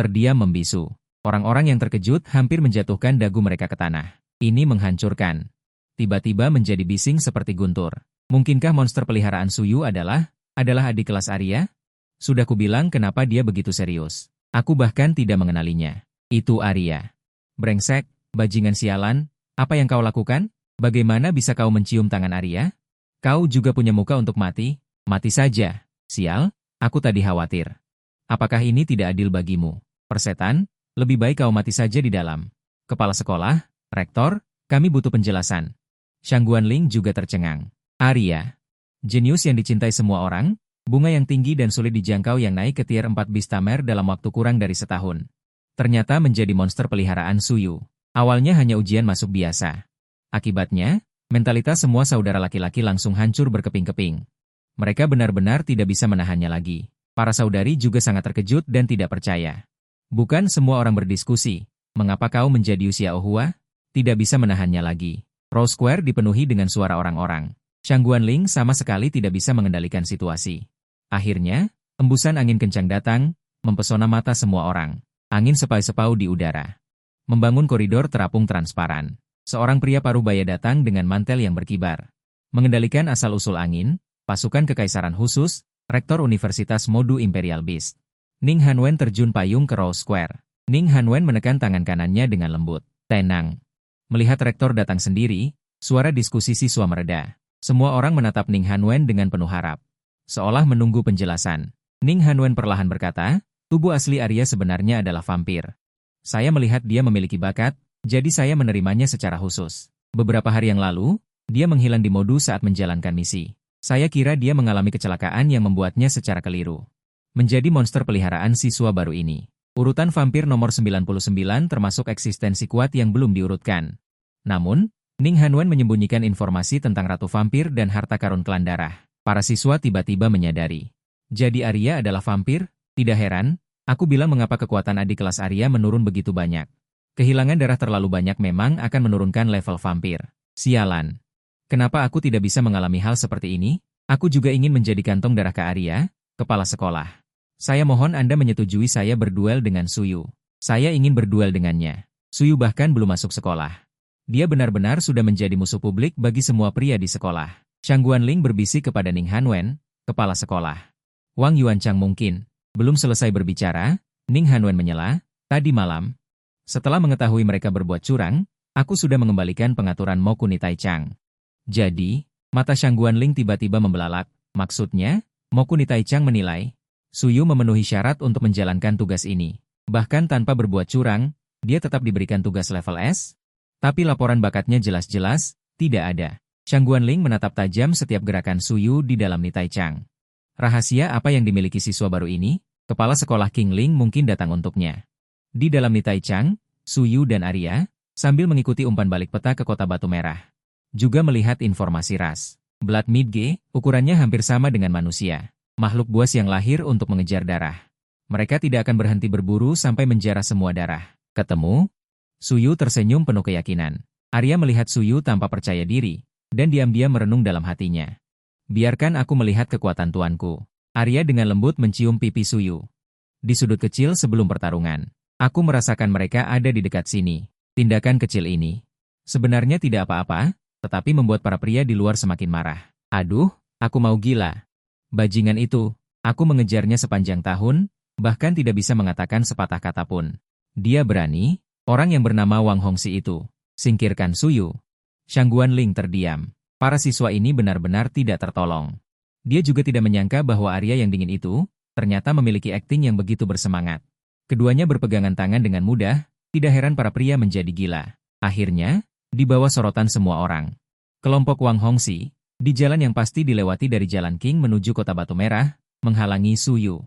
terdiam membisu. Orang-orang yang terkejut hampir menjatuhkan dagu mereka ke tanah. Ini menghancurkan. Tiba-tiba menjadi bising seperti guntur. Mungkinkah monster peliharaan Suyu adalah adik kelas Arya? Sudah kubilang kenapa dia begitu serius. Aku bahkan tidak mengenalinya. Itu Arya. Brengsek, bajingan sialan, apa yang kau lakukan? Bagaimana bisa kau mencium tangan Arya? Kau juga punya muka untuk mati? Mati saja. Sial, aku tadi khawatir. Apakah ini tidak adil bagimu? Persetan, lebih baik kau mati saja di dalam. Kepala sekolah, rektor, kami butuh penjelasan. Shang Guanling juga tercengang. Arya, jenius yang dicintai semua orang, bunga yang tinggi dan sulit dijangkau yang naik ke tier 4 Bistamer dalam waktu kurang dari setahun. Ternyata menjadi monster peliharaan Suyu. Awalnya hanya ujian masuk biasa. Akibatnya, mentalitas semua saudara laki-laki langsung hancur berkeping-keping. Mereka benar-benar tidak bisa menahannya lagi. Para saudari juga sangat terkejut dan tidak percaya. Bukan semua orang berdiskusi. Mengapa kau menjadi usia Ohua? Tidak bisa menahannya lagi. Rose Square dipenuhi dengan suara orang-orang. Shang Guanling sama sekali tidak bisa mengendalikan situasi. Akhirnya, embusan angin kencang datang, mempesona mata semua orang. Angin sepai-sepau di udara. Membangun koridor terapung transparan. Seorang pria parubaya datang dengan mantel yang berkibar. Mengendalikan asal-usul angin, pasukan kekaisaran khusus, rektor Universitas Modu Imperial Beast. Ning Hanwen terjun payung ke Rose Square. Ning Hanwen menekan tangan kanannya dengan lembut. Tenang. Melihat rektor datang sendiri, suara diskusi siswa mereda. Semua orang menatap Ning Hanwen dengan penuh harap. Seolah menunggu penjelasan. Ning Hanwen perlahan berkata, tubuh asli Arya sebenarnya adalah vampir. Saya melihat dia memiliki bakat, jadi saya menerimanya secara khusus. Beberapa hari yang lalu, dia menghilang di Modu saat menjalankan misi. Saya kira dia mengalami kecelakaan yang membuatnya secara keliru menjadi monster peliharaan siswa baru ini. Urutan vampir nomor 99 termasuk eksistensi kuat yang belum diurutkan. Namun, Ning Hanwen menyembunyikan informasi tentang Ratu Vampir dan harta karun klan darah. Para siswa tiba-tiba menyadari. Jadi Arya adalah vampir? Tidak heran, aku bilang mengapa kekuatan adik kelas Arya menurun begitu banyak. Kehilangan darah terlalu banyak memang akan menurunkan level vampir. Sialan. Kenapa aku tidak bisa mengalami hal seperti ini? Aku juga ingin menjadi kantong darah ke Arya, kepala sekolah. Saya mohon Anda menyetujui saya berduel dengan Suyu. Saya ingin berduel dengannya. Suyu bahkan belum masuk sekolah. Dia benar-benar sudah menjadi musuh publik bagi semua pria di sekolah. Shang Guanling berbisik kepada Ning Hanwen, kepala sekolah. Wang Yuanchang mungkin. Belum selesai berbicara, Ning Hanwen menyela, tadi malam. Setelah mengetahui mereka berbuat curang, aku sudah mengembalikan pengaturan Moku ni Taichang. Jadi, mata Shang Guanling tiba-tiba membelalak. Maksudnya, Moku ni Taichang menilai, Suyu memenuhi syarat untuk menjalankan tugas ini. Bahkan tanpa berbuat curang, dia tetap diberikan tugas level S. Tapi laporan bakatnya jelas-jelas, tidak ada. Shang Guanling menatap tajam setiap gerakan Suyu di dalam ni Taichang. Rahasia apa yang dimiliki siswa baru ini? Kepala sekolah King Ling mungkin datang untuknya. Di dalam ni Taichang, Suyu dan Arya, sambil mengikuti umpan balik peta ke kota Batu Merah. Juga melihat informasi ras. Blood Midge, ukurannya hampir sama dengan manusia. Makhluk buas yang lahir untuk mengejar darah. Mereka tidak akan berhenti berburu sampai menjarah semua darah. Ketemu? Suyu tersenyum penuh keyakinan. Arya melihat Suyu tanpa percaya diri, dan diam-diam merenung dalam hatinya. Biarkan aku melihat kekuatan tuanku. Arya dengan lembut mencium pipi Suyu. Di sudut kecil sebelum pertarungan, aku merasakan mereka ada di dekat sini. Tindakan kecil ini sebenarnya tidak apa-apa, tetapi membuat para pria di luar semakin marah. Aduh, aku mau gila. Bajingan itu, aku mengejarnya sepanjang tahun, bahkan tidak bisa mengatakan sepatah kata pun. Dia berani, orang yang bernama Wang Hongxi itu. Singkirkan Suyu. Shang Guanling terdiam. Para siswa ini benar-benar tidak tertolong. Dia juga tidak menyangka bahwa Arya yang dingin itu, ternyata memiliki akting yang begitu bersemangat. Keduanya berpegangan tangan dengan mudah, tidak heran para pria menjadi gila. Akhirnya, di bawah sorotan semua orang. Kelompok Wang Hongxi, di jalan yang pasti dilewati dari Jalan King menuju kota Batu Merah, menghalangi Suyu.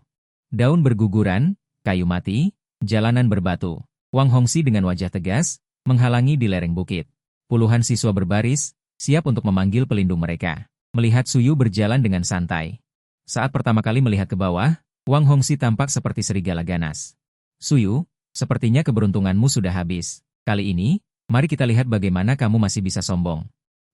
Daun berguguran, kayu mati, jalanan berbatu. Wang Hongxi dengan wajah tegas, menghalangi di lereng bukit. Puluhan siswa berbaris, siap untuk memanggil pelindung mereka. melihat Suyu berjalan dengan santai. Saat pertama kali melihat ke bawah, Wang Hongxi tampak seperti serigala ganas. Suyu, sepertinya keberuntunganmu sudah habis. Kali ini, mari kita lihat bagaimana kamu masih bisa sombong.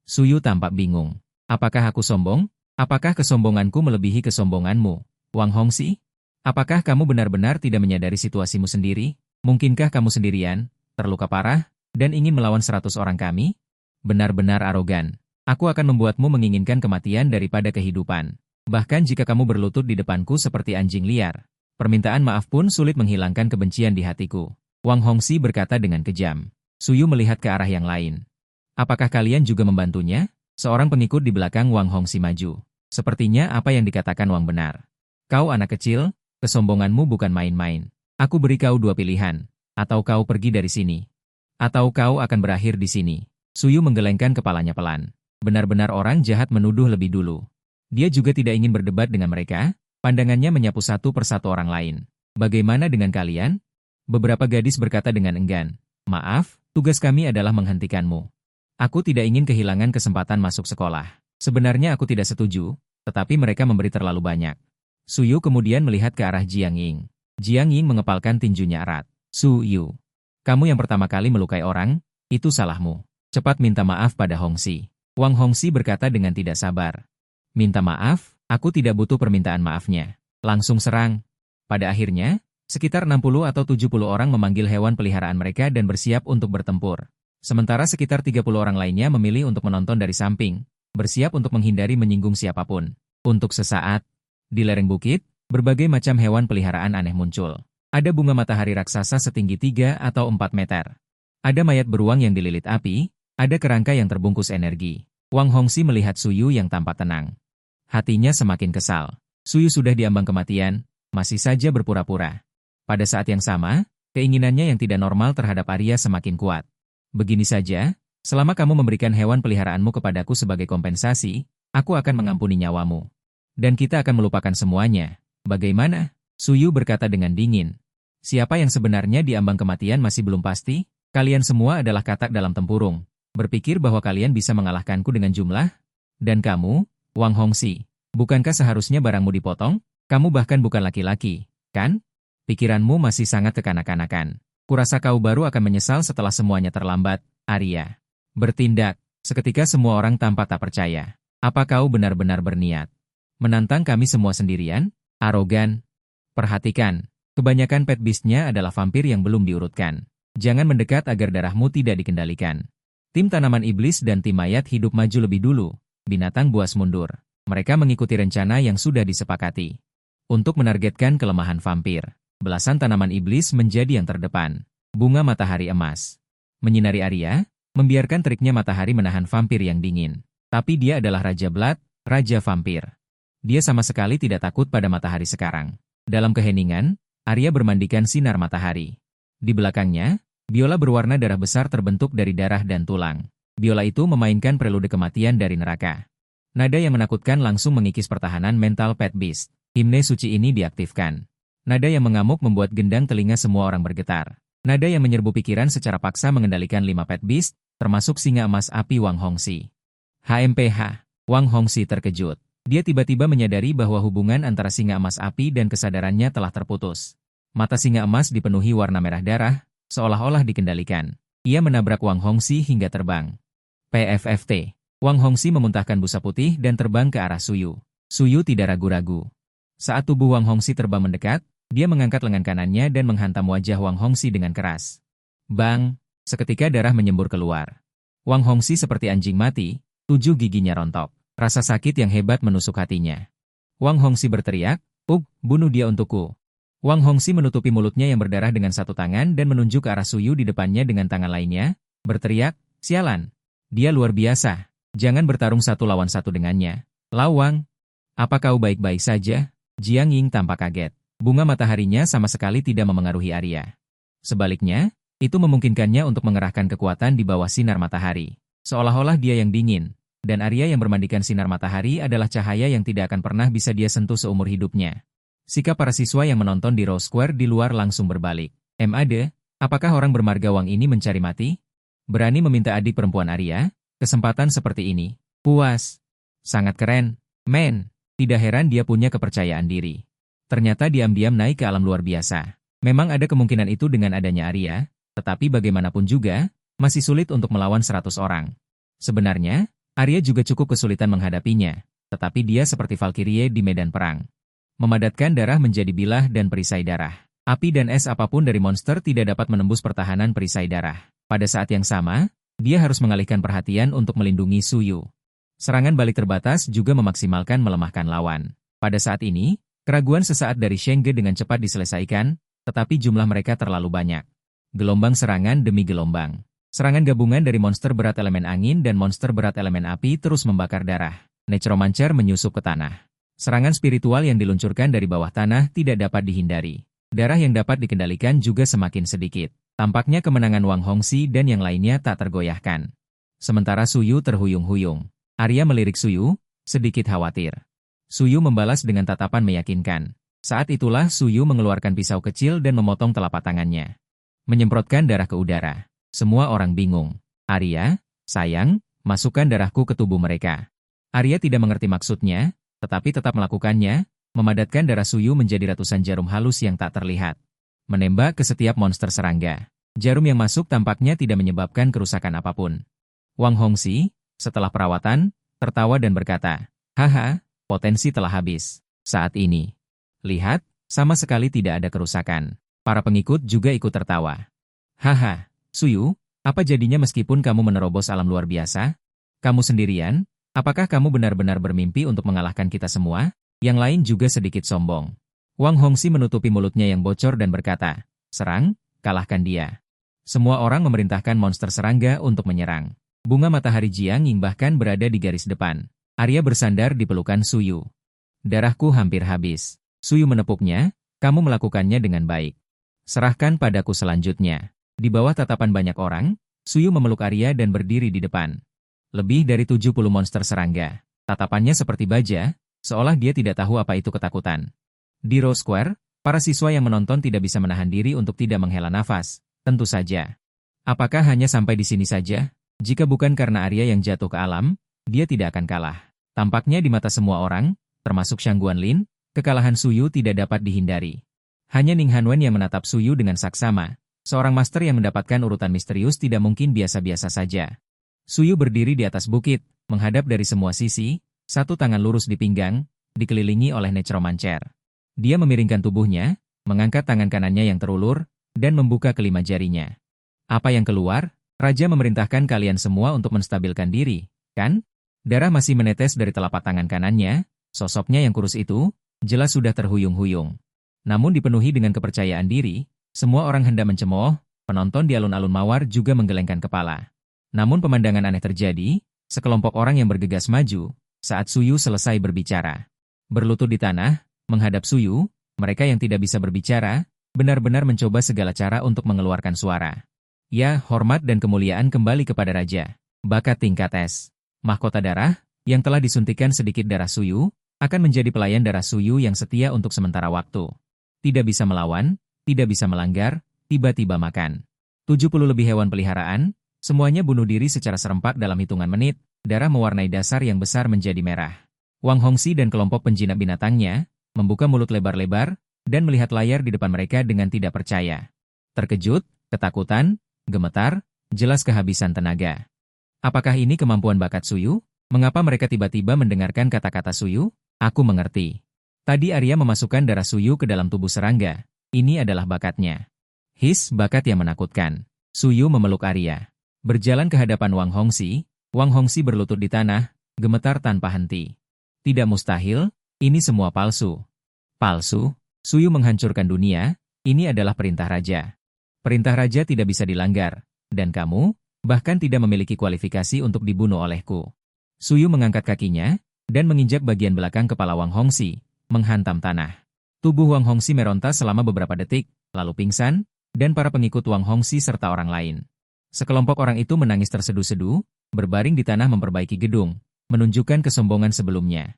Suyu tampak bingung. Apakah aku sombong? Apakah kesombonganku melebihi kesombonganmu, Wang Hongxi? Apakah kamu benar-benar tidak menyadari situasimu sendiri? Mungkinkah kamu sendirian, terluka parah, dan ingin melawan 100 orang kami? Benar-benar arogan. Aku akan membuatmu menginginkan kematian daripada kehidupan. Bahkan jika kamu berlutut di depanku seperti anjing liar. Permintaan maaf pun sulit menghilangkan kebencian di hatiku. Wang Hongxi berkata dengan kejam. Suyu melihat ke arah yang lain. Apakah kalian juga membantunya? Seorang pengikut di belakang Wang Hongxi maju. Sepertinya apa yang dikatakan Wang benar. Kau anak kecil, kesombonganmu bukan main-main. Aku beri kau dua pilihan. Atau kau pergi dari sini. Atau kau akan berakhir di sini. Suyu menggelengkan kepalanya pelan. Benar-benar orang jahat menuduh lebih dulu. Dia juga tidak ingin berdebat dengan mereka, pandangannya menyapu satu persatu orang lain. Bagaimana dengan kalian? Beberapa gadis berkata dengan enggan. Maaf, tugas kami adalah menghentikanmu. Aku tidak ingin kehilangan kesempatan masuk sekolah. Sebenarnya aku tidak setuju, tetapi mereka memberi terlalu banyak. Suyu kemudian melihat ke arah Jiang Ying. Jiang Ying mengepalkan tinjunya erat. Suyu, kamu yang pertama kali melukai orang, itu salahmu. Cepat minta maaf pada Hongxi. Wang Hongxi berkata dengan tidak sabar. Minta maaf, aku tidak butuh permintaan maafnya. Langsung serang. Pada akhirnya, sekitar 60 atau 70 orang memanggil hewan peliharaan mereka dan bersiap untuk bertempur. Sementara sekitar 30 orang lainnya memilih untuk menonton dari samping, bersiap untuk menghindari menyinggung siapapun. Untuk sesaat, di lereng bukit, berbagai macam hewan peliharaan aneh muncul. Ada bunga matahari raksasa setinggi 3 atau 4 meter. Ada mayat beruang yang dililit api, ada kerangka yang terbungkus energi. Wang Hongxi melihat Suyu yang tampak tenang. Hatinya semakin kesal. Suyu sudah diambang kematian, masih saja berpura-pura. Pada saat yang sama, keinginannya yang tidak normal terhadap Arya semakin kuat. Begini saja, selama kamu memberikan hewan peliharaanmu kepadaku sebagai kompensasi, aku akan mengampuni nyawamu. Dan kita akan melupakan semuanya. Bagaimana? Suyu berkata dengan dingin. Siapa yang sebenarnya diambang kematian masih belum pasti? Kalian semua adalah katak dalam tempurung. Berpikir bahwa kalian bisa mengalahkanku dengan jumlah? Dan kamu, Wang Hongxi, bukankah seharusnya barangmu dipotong? Kamu bahkan bukan laki-laki, kan? Pikiranmu masih sangat kekanak-kanakan. Kurasa kau baru akan menyesal setelah semuanya terlambat, Arya. Bertindak, seketika semua orang tampak tak percaya. Apa kau benar-benar berniat menantang kami semua sendirian? Arogan. Perhatikan, kebanyakan pet beast-nya adalah vampir yang belum diurutkan. Jangan mendekat agar darahmu tidak dikendalikan. Tim tanaman iblis dan tim mayat hidup maju lebih dulu. Binatang buas mundur. Mereka mengikuti rencana yang sudah disepakati. Untuk menargetkan kelemahan vampir, belasan tanaman iblis menjadi yang terdepan. Bunga matahari emas menyinari Arya, membiarkan teriknya matahari menahan vampir yang dingin. Tapi dia adalah Raja Blood, Raja Vampir. Dia sama sekali tidak takut pada matahari sekarang. Dalam keheningan, Arya bermandikan sinar matahari. Di belakangnya, biola berwarna darah besar terbentuk dari darah dan tulang. Biola itu memainkan prelude kematian dari neraka. Nada yang menakutkan langsung mengikis pertahanan mental pet beast. Himne suci ini diaktifkan. Nada yang mengamuk membuat gendang telinga semua orang bergetar. Nada yang menyerbu pikiran secara paksa mengendalikan 5 pet beast, termasuk singa emas api Wang Hongxi. HMPH. Wang Hongxi terkejut. Dia tiba-tiba menyadari bahwa hubungan antara singa emas api dan kesadarannya telah terputus. Mata singa emas dipenuhi warna merah darah, seolah-olah dikendalikan. Ia menabrak Wang Hongxi hingga terbang. PFFT. Wang Hongxi memuntahkan busa putih dan terbang ke arah Suyu. Suyu tidak ragu-ragu. Saat tubuh Wang Hongxi terbang mendekat, dia mengangkat lengan kanannya dan menghantam wajah Wang Hongxi dengan keras. Bang! Seketika darah menyembur keluar. Wang Hongxi seperti anjing mati, 7 giginya rontok. Rasa sakit yang hebat menusuk hatinya. Wang Hongxi berteriak, bunuh dia untukku. Wang Hongxi menutupi mulutnya yang berdarah dengan satu tangan dan menunjuk ke arah Suyu di depannya dengan tangan lainnya, berteriak, sialan. Dia luar biasa. Jangan bertarung satu lawan satu dengannya. Lawang. Apa kau baik-baik saja? Jiang Ying tampak kaget. Bunga mataharinya sama sekali tidak memengaruhi Arya. Sebaliknya, itu memungkinkannya untuk mengerahkan kekuatan di bawah sinar matahari. Seolah-olah dia yang dingin, dan Arya yang bermandikan sinar matahari adalah cahaya yang tidak akan pernah bisa dia sentuh seumur hidupnya. Sikap para siswa yang menonton di Rose Square di luar langsung berbalik. MAD, apakah orang bermarga Wang ini mencari mati? Berani meminta adik perempuan Arya? Kesempatan seperti ini. Puas. Sangat keren, men. Tidak heran dia punya kepercayaan diri. Ternyata diam-diam naik ke alam luar biasa. Memang ada kemungkinan itu dengan adanya Arya, tetapi bagaimanapun juga, masih sulit untuk melawan 100 orang. Sebenarnya, Arya juga cukup kesulitan menghadapinya, tetapi dia seperti Valkyrie di medan perang. Memadatkan darah menjadi bilah dan perisai darah. Api dan es apapun dari monster tidak dapat menembus pertahanan perisai darah. Pada saat yang sama, dia harus mengalihkan perhatian untuk melindungi Suyu. Serangan balik terbatas juga memaksimalkan melemahkan lawan. Pada saat ini, keraguan sesaat dari Shenge dengan cepat diselesaikan, tetapi jumlah mereka terlalu banyak. Gelombang serangan demi gelombang. Serangan gabungan dari monster berat elemen angin dan monster berat elemen api terus membakar darah. Necromancer menyusup ke tanah. Serangan spiritual yang diluncurkan dari bawah tanah tidak dapat dihindari. Darah yang dapat dikendalikan juga semakin sedikit. Tampaknya kemenangan Wang Hongxi dan yang lainnya tak tergoyahkan. Sementara Suyu terhuyung-huyung. Arya melirik Suyu, sedikit khawatir. Suyu membalas dengan tatapan meyakinkan. Saat itulah Suyu mengeluarkan pisau kecil dan memotong telapak tangannya. Menyemprotkan darah ke udara. Semua orang bingung. Arya, sayang, masukkan darahku ke tubuh mereka. Arya tidak mengerti maksudnya, tetapi tetap melakukannya, memadatkan darah Suyu menjadi ratusan jarum halus yang tak terlihat. Menembak ke setiap monster serangga. Jarum yang masuk tampaknya tidak menyebabkan kerusakan apapun. Wang Hongxi, setelah perawatan, tertawa dan berkata, "Haha, potensi telah habis. Saat ini. Lihat, sama sekali tidak ada kerusakan." Para pengikut juga ikut tertawa. "Haha, Suyu, apa jadinya meskipun kamu menerobos alam luar biasa? Kamu sendirian? Apakah kamu benar-benar bermimpi untuk mengalahkan kita semua?" Yang lain juga sedikit sombong. Wang Hongxi menutupi mulutnya yang bocor dan berkata, "Serang, kalahkan dia." Semua orang memerintahkan monster serangga untuk menyerang. Bunga matahari Jianging bahkan berada di garis depan. Arya bersandar di pelukan Suyu. "Darahku hampir habis." Suyu menepuknya, "Kamu melakukannya dengan baik. Serahkan padaku selanjutnya." Di bawah tatapan banyak orang, Suyu memeluk Arya dan berdiri di depan. Lebih dari 70 monster serangga. Tatapannya seperti baja, seolah dia tidak tahu apa itu ketakutan. Di Rose Square, para siswa yang menonton tidak bisa menahan diri untuk tidak menghela nafas. Tentu saja. Apakah hanya sampai di sini saja? Jika bukan karena Arya yang jatuh ke alam, dia tidak akan kalah. Tampaknya di mata semua orang, termasuk Shang Guanlin, kekalahan Suyu tidak dapat dihindari. Hanya Ning Hanwen yang menatap Suyu dengan saksama. Seorang master yang mendapatkan urutan misterius tidak mungkin biasa-biasa saja. Suyu berdiri di atas bukit, menghadap dari semua sisi, satu tangan lurus di pinggang, dikelilingi oleh Necromancer. Dia memiringkan tubuhnya, mengangkat tangan kanannya yang terulur, dan membuka kelima jarinya. Apa yang keluar? Raja memerintahkan kalian semua untuk menstabilkan diri, kan? Darah masih menetes dari telapak tangan kanannya, sosoknya yang kurus itu, jelas sudah terhuyung-huyung. Namun dipenuhi dengan kepercayaan diri, semua orang hendak mencemooh, penonton di alun-alun mawar juga menggelengkan kepala. Namun pemandangan aneh terjadi, sekelompok orang yang bergegas maju, saat Suyu selesai berbicara. Berlutut di tanah, menghadap Suyu, mereka yang tidak bisa berbicara, benar-benar mencoba segala cara untuk mengeluarkan suara. Ya, hormat dan kemuliaan kembali kepada Raja. Bakat tingkat S. Mahkota darah, yang telah disuntikan sedikit darah Suyu, akan menjadi pelayan darah Suyu yang setia untuk sementara waktu. Tidak bisa melawan, tidak bisa melanggar, tiba-tiba makan. 70 lebih hewan peliharaan, semuanya bunuh diri secara serempak dalam hitungan menit, darah mewarnai dasar yang besar menjadi merah. Wang Hongxi dan kelompok penjinak binatangnya, membuka mulut lebar-lebar, dan melihat layar di depan mereka dengan tidak percaya. Terkejut, ketakutan, gemetar, jelas kehabisan tenaga. Apakah ini kemampuan bakat Suyu? Mengapa mereka tiba-tiba mendengarkan kata-kata Suyu? Aku mengerti. Tadi Arya memasukkan darah Suyu ke dalam tubuh serangga. Ini adalah bakatnya. Bakat yang menakutkan. Suyu memeluk Arya. Berjalan ke hadapan Wang Hongxi berlutut di tanah, gemetar tanpa henti. Tidak mustahil, ini semua palsu. Palsu? Suyu menghancurkan dunia, ini adalah perintah raja. Perintah raja tidak bisa dilanggar, dan kamu, bahkan tidak memiliki kualifikasi untuk dibunuh olehku. Suyu mengangkat kakinya, dan menginjak bagian belakang kepala Wang Hongxi, menghantam tanah. Tubuh Wang Hongxi meronta selama beberapa detik, lalu pingsan, dan para pengikut Wang Hongxi serta orang lain. Sekelompok orang itu menangis terseduh-seduh, berbaring di tanah memperbaiki gedung, menunjukkan kesombongan sebelumnya.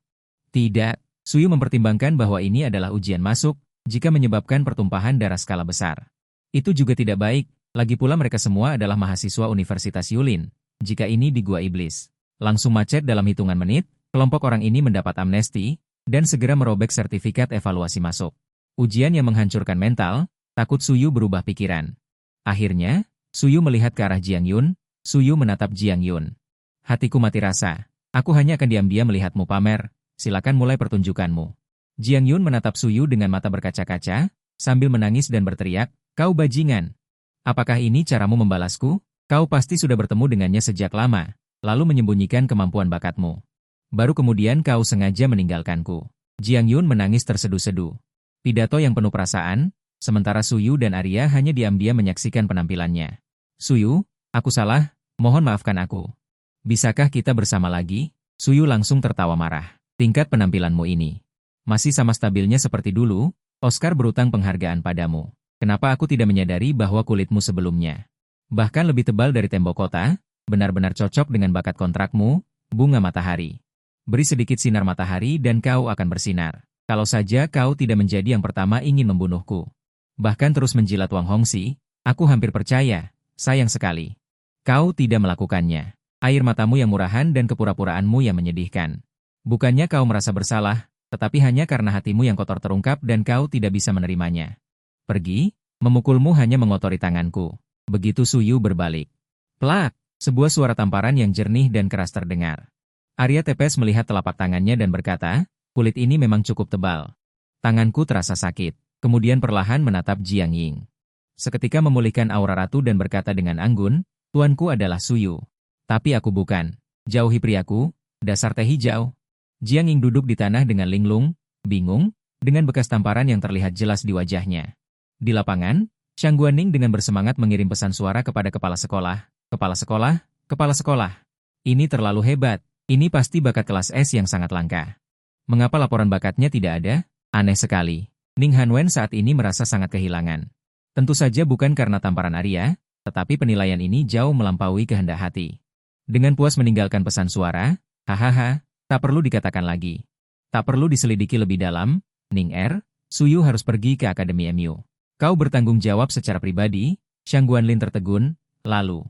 Tidak, Suyu mempertimbangkan bahwa ini adalah ujian masuk, jika menyebabkan pertumpahan darah skala besar. Itu juga tidak baik, lagi pula mereka semua adalah mahasiswa Universitas Yulin. Jika ini di Gua Iblis, langsung macet dalam hitungan menit, Kelompok orang ini mendapat amnesti, dan segera merobek sertifikat evaluasi masuk. Ujian yang menghancurkan mental, takut Suyu berubah pikiran. Akhirnya, Suyu melihat ke arah Jiang Yun, Suyu menatap Jiang Yun. Hatiku mati rasa. Aku hanya akan diam-diam melihatmu pamer, silakan mulai pertunjukanmu. Jiang Yun menatap Suyu dengan mata berkaca-kaca, sambil menangis dan berteriak, kau bajingan. Apakah ini caramu membalasku? Kau pasti sudah bertemu dengannya sejak lama, lalu menyembunyikan kemampuan bakatmu. Baru kemudian kau sengaja meninggalkanku. Jiang Yun menangis tersedu-sedu. Pidato yang penuh perasaan, sementara Suyu dan Arya hanya diam-diam menyaksikan penampilannya. Suyu, aku salah, mohon maafkan aku. Bisakah kita bersama lagi? Suyu langsung tertawa marah. Tingkat penampilanmu ini masih sama stabilnya seperti dulu, Oscar berutang penghargaan padamu. Kenapa aku tidak menyadari bahwa kulitmu sebelumnya bahkan lebih tebal dari tembok kota, benar-benar cocok dengan bakat kontrakmu, bunga matahari. Beri sedikit sinar matahari dan kau akan bersinar. Kalau saja kau tidak menjadi yang pertama ingin membunuhku. Bahkan terus menjilat Wang Hongxi, aku hampir percaya, sayang sekali. Kau tidak melakukannya. Air matamu yang murahan dan kepura-puraanmu yang menyedihkan. Bukannya kau merasa bersalah, tetapi hanya karena hatimu yang kotor terungkap dan kau tidak bisa menerimanya. Pergi, memukulmu hanya mengotori tanganku. Begitu Suyu berbalik. Plak, sebuah suara tamparan yang jernih dan keras terdengar. Arya tepes melihat telapak tangannya dan berkata, kulit ini memang cukup tebal. Tanganku terasa sakit, kemudian perlahan menatap Jiang Ying. Seketika memulihkan aura ratu dan berkata dengan anggun, tuanku adalah Suyu. Tapi aku bukan. Jauhi priaku, dasar teh hijau. Jiang Ying duduk di tanah dengan linglung, bingung, dengan bekas tamparan yang terlihat jelas di wajahnya. Di lapangan, Shang Guaning dengan bersemangat mengirim pesan suara kepada kepala sekolah, kepala sekolah, kepala sekolah. Ini terlalu hebat. Ini pasti bakat kelas S yang sangat langka. Mengapa laporan bakatnya tidak ada? Aneh sekali. Ning Hanwen saat ini merasa sangat kehilangan. Tentu saja bukan karena tamparan Arya, tetapi penilaian ini jauh melampaui kehendak hati. Dengan puas meninggalkan pesan suara, hahaha, tak perlu dikatakan lagi. Tak perlu diselidiki lebih dalam, Ning Suyu harus pergi ke Akademi MU. Kau bertanggung jawab secara pribadi, Shang Guanlin tertegun, lalu.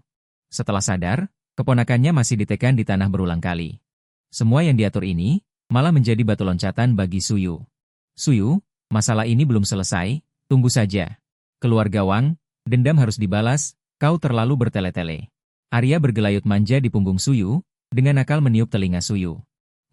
Setelah sadar, keponakannya masih ditekan di tanah berulang kali. Semua yang diatur ini, malah menjadi batu loncatan bagi Suyu. Suyu, masalah ini belum selesai, tunggu saja. Keluarga Wang, dendam harus dibalas, kau terlalu bertele-tele. Arya bergelayut manja di punggung Suyu, dengan akal meniup telinga Suyu.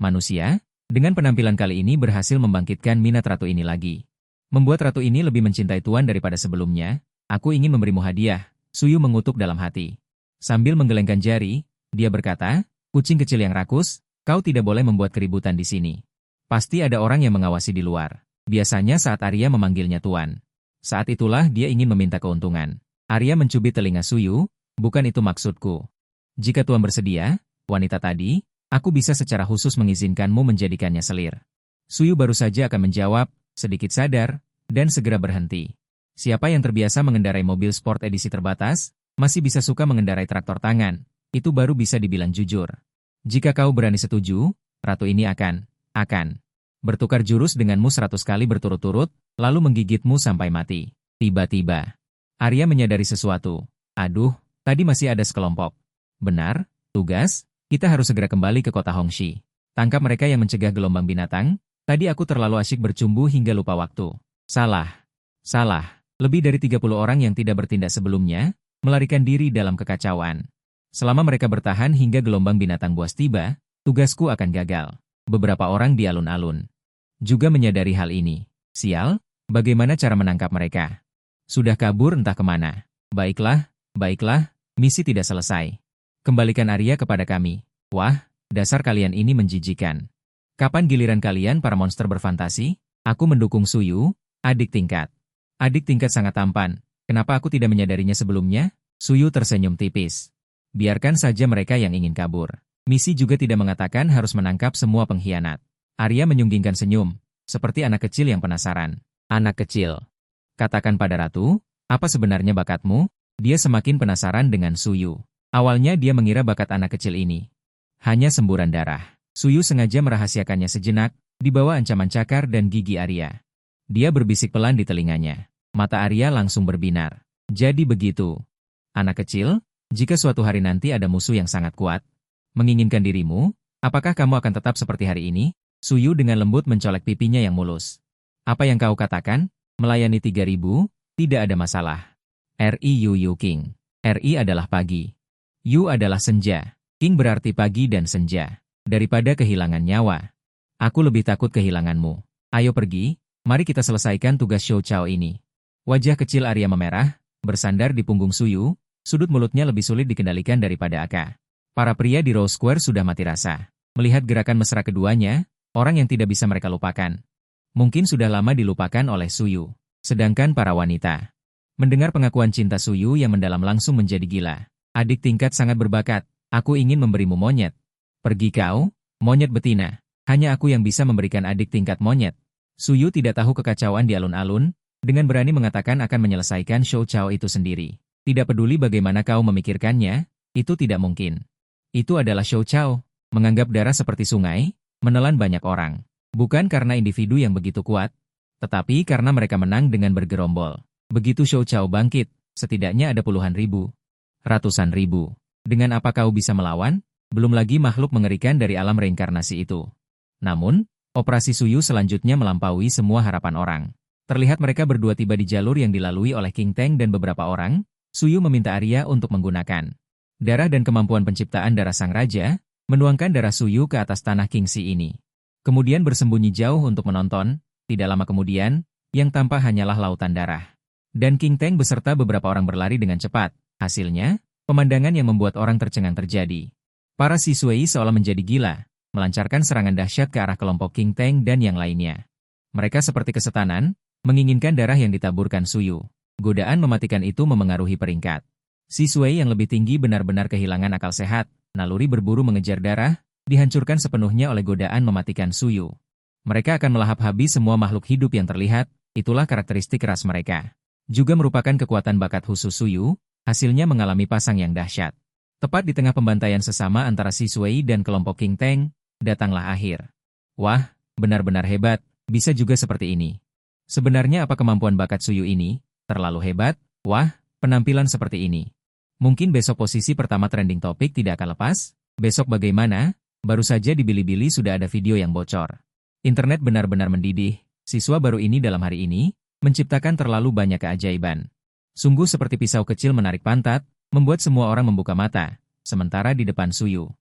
Manusia, dengan penampilan kali ini berhasil membangkitkan minat ratu ini lagi. Membuat ratu ini lebih mencintai tuan daripada sebelumnya, aku ingin memberimu hadiah, Suyu mengutuk dalam hati. Sambil menggelengkan jari, dia berkata, kucing kecil yang rakus, kau tidak boleh membuat keributan di sini. Pasti ada orang yang mengawasi di luar. Biasanya saat Arya memanggilnya tuan. Saat itulah dia ingin meminta keuntungan. Arya mencubit telinga Suyu, bukan itu maksudku. Jika tuan bersedia, wanita tadi, aku bisa secara khusus mengizinkanmu menjadikannya selir. Suyu baru saja akan menjawab, sedikit sadar, dan segera berhenti. Siapa yang terbiasa mengendarai mobil sport edisi terbatas, masih bisa suka mengendarai traktor tangan, itu baru bisa dibilang jujur. Jika kau berani setuju, ratu ini akan bertukar jurus denganmu 100 kali berturut-turut, lalu menggigitmu sampai mati. Tiba-tiba, Arya menyadari sesuatu. Aduh, tadi masih ada sekelompok. Benar, tugas, kita harus segera kembali ke kota Hongxi. Tangkap mereka yang mencegah gelombang binatang. Tadi aku terlalu asyik bercumbu hingga lupa waktu. Salah. Lebih dari 30 orang yang tidak bertindak sebelumnya, melarikan diri dalam kekacauan. Selama mereka bertahan hingga gelombang binatang buas tiba, tugasku akan gagal. Beberapa orang di alun-alun juga menyadari hal ini. Sial, bagaimana cara menangkap mereka? Sudah kabur entah kemana. Baiklah, misi tidak selesai. Kembalikan Arya kepada kami. Wah, dasar kalian ini menjijikan. Kapan giliran kalian para monster berfantasi? Aku mendukung Suyu, adik tingkat. Adik tingkat sangat tampan. Kenapa aku tidak menyadarinya sebelumnya? Suyu tersenyum tipis. Biarkan saja mereka yang ingin kabur. Misi juga tidak mengatakan harus menangkap semua pengkhianat. Arya menyunggingkan senyum, seperti anak kecil yang penasaran. Anak kecil. Katakan pada ratu, apa sebenarnya bakatmu? Dia semakin penasaran dengan Suyu. Awalnya dia mengira bakat anak kecil ini hanya semburan darah. Suyu sengaja merahasiakannya sejenak, di bawah ancaman cakar dan gigi Arya. Dia berbisik pelan di telinganya. Mata Arya langsung berbinar. Jadi begitu. Anak kecil, jika suatu hari nanti ada musuh yang sangat kuat, menginginkan dirimu, Apakah kamu akan tetap seperti hari ini? Suyu dengan lembut mencolek pipinya yang mulus. Apa yang kau katakan? Melayani 3.000? Tidak ada masalah. Yu King. Ri adalah pagi. Yu adalah senja. King berarti pagi dan senja. Daripada kehilangan nyawa. Aku lebih takut kehilanganmu. Ayo pergi, mari kita selesaikan tugas Shou Chao ini. Wajah kecil Arya memerah, bersandar di punggung Suyu, sudut mulutnya lebih sulit dikendalikan daripada Aka. Para pria di Rose Square sudah mati rasa. Melihat gerakan mesra keduanya, orang yang tidak bisa mereka lupakan. Mungkin sudah lama dilupakan oleh Suyu. Sedangkan para wanita. Mendengar pengakuan cinta Suyu yang mendalam langsung menjadi gila. Adik tingkat sangat berbakat, aku ingin memberimu monyet. Pergi kau, monyet betina. Hanya aku yang bisa memberikan adik tingkat monyet. Suyu tidak tahu kekacauan di alun-alun, dengan berani mengatakan akan menyelesaikan Shou Chao itu sendiri. Tidak peduli bagaimana kau memikirkannya, itu tidak mungkin. Itu adalah Shou Chao, menganggap darah seperti sungai, menelan banyak orang. Bukan karena individu yang begitu kuat, tetapi karena mereka menang dengan bergerombol. Begitu Shou Chao bangkit, setidaknya ada puluhan ribu, ratusan ribu. Dengan apa kau bisa melawan? Belum lagi makhluk mengerikan dari alam reinkarnasi itu. Namun, operasi Suyu selanjutnya melampaui semua harapan orang. Terlihat mereka berdua tiba di jalur yang dilalui oleh King Teng dan beberapa orang. Suyu meminta Arya untuk menggunakan darah dan kemampuan penciptaan darah sang raja, menuangkan darah Suyu ke atas tanah King Si ini. Kemudian bersembunyi jauh untuk menonton, tidak lama kemudian, yang tampak hanyalah lautan darah. Dan King Teng beserta beberapa orang berlari dengan cepat. Hasilnya, pemandangan yang membuat orang tercengang terjadi. Para siswei seolah menjadi gila, melancarkan serangan dahsyat ke arah kelompok King Teng dan yang lainnya. Mereka seperti kesetanan, menginginkan darah yang ditaburkan Suyu. Godaan mematikan itu memengaruhi peringkat. Siswei yang lebih tinggi benar-benar kehilangan akal sehat, naluri berburu mengejar darah, dihancurkan sepenuhnya oleh godaan mematikan Suyu. Mereka akan melahap habis semua makhluk hidup yang terlihat, itulah karakteristik ras mereka. Juga merupakan kekuatan bakat khusus Suyu, hasilnya mengalami pasang yang dahsyat. Tepat di tengah pembantaian sesama antara siswei dan kelompok King Teng, datanglah akhir. Wah, benar-benar hebat, bisa juga seperti ini. Sebenarnya apa kemampuan bakat Suyu ini? Terlalu hebat, wah, penampilan seperti ini. Mungkin besok posisi pertama trending topik tidak akan lepas? Besok bagaimana? Baru saja di Bilibili sudah ada video yang bocor. Internet benar-benar mendidih, siswa baru ini dalam hari ini, menciptakan terlalu banyak keajaiban. Sungguh seperti pisau kecil menarik pantat, membuat semua orang membuka mata, sementara di depan Suyu.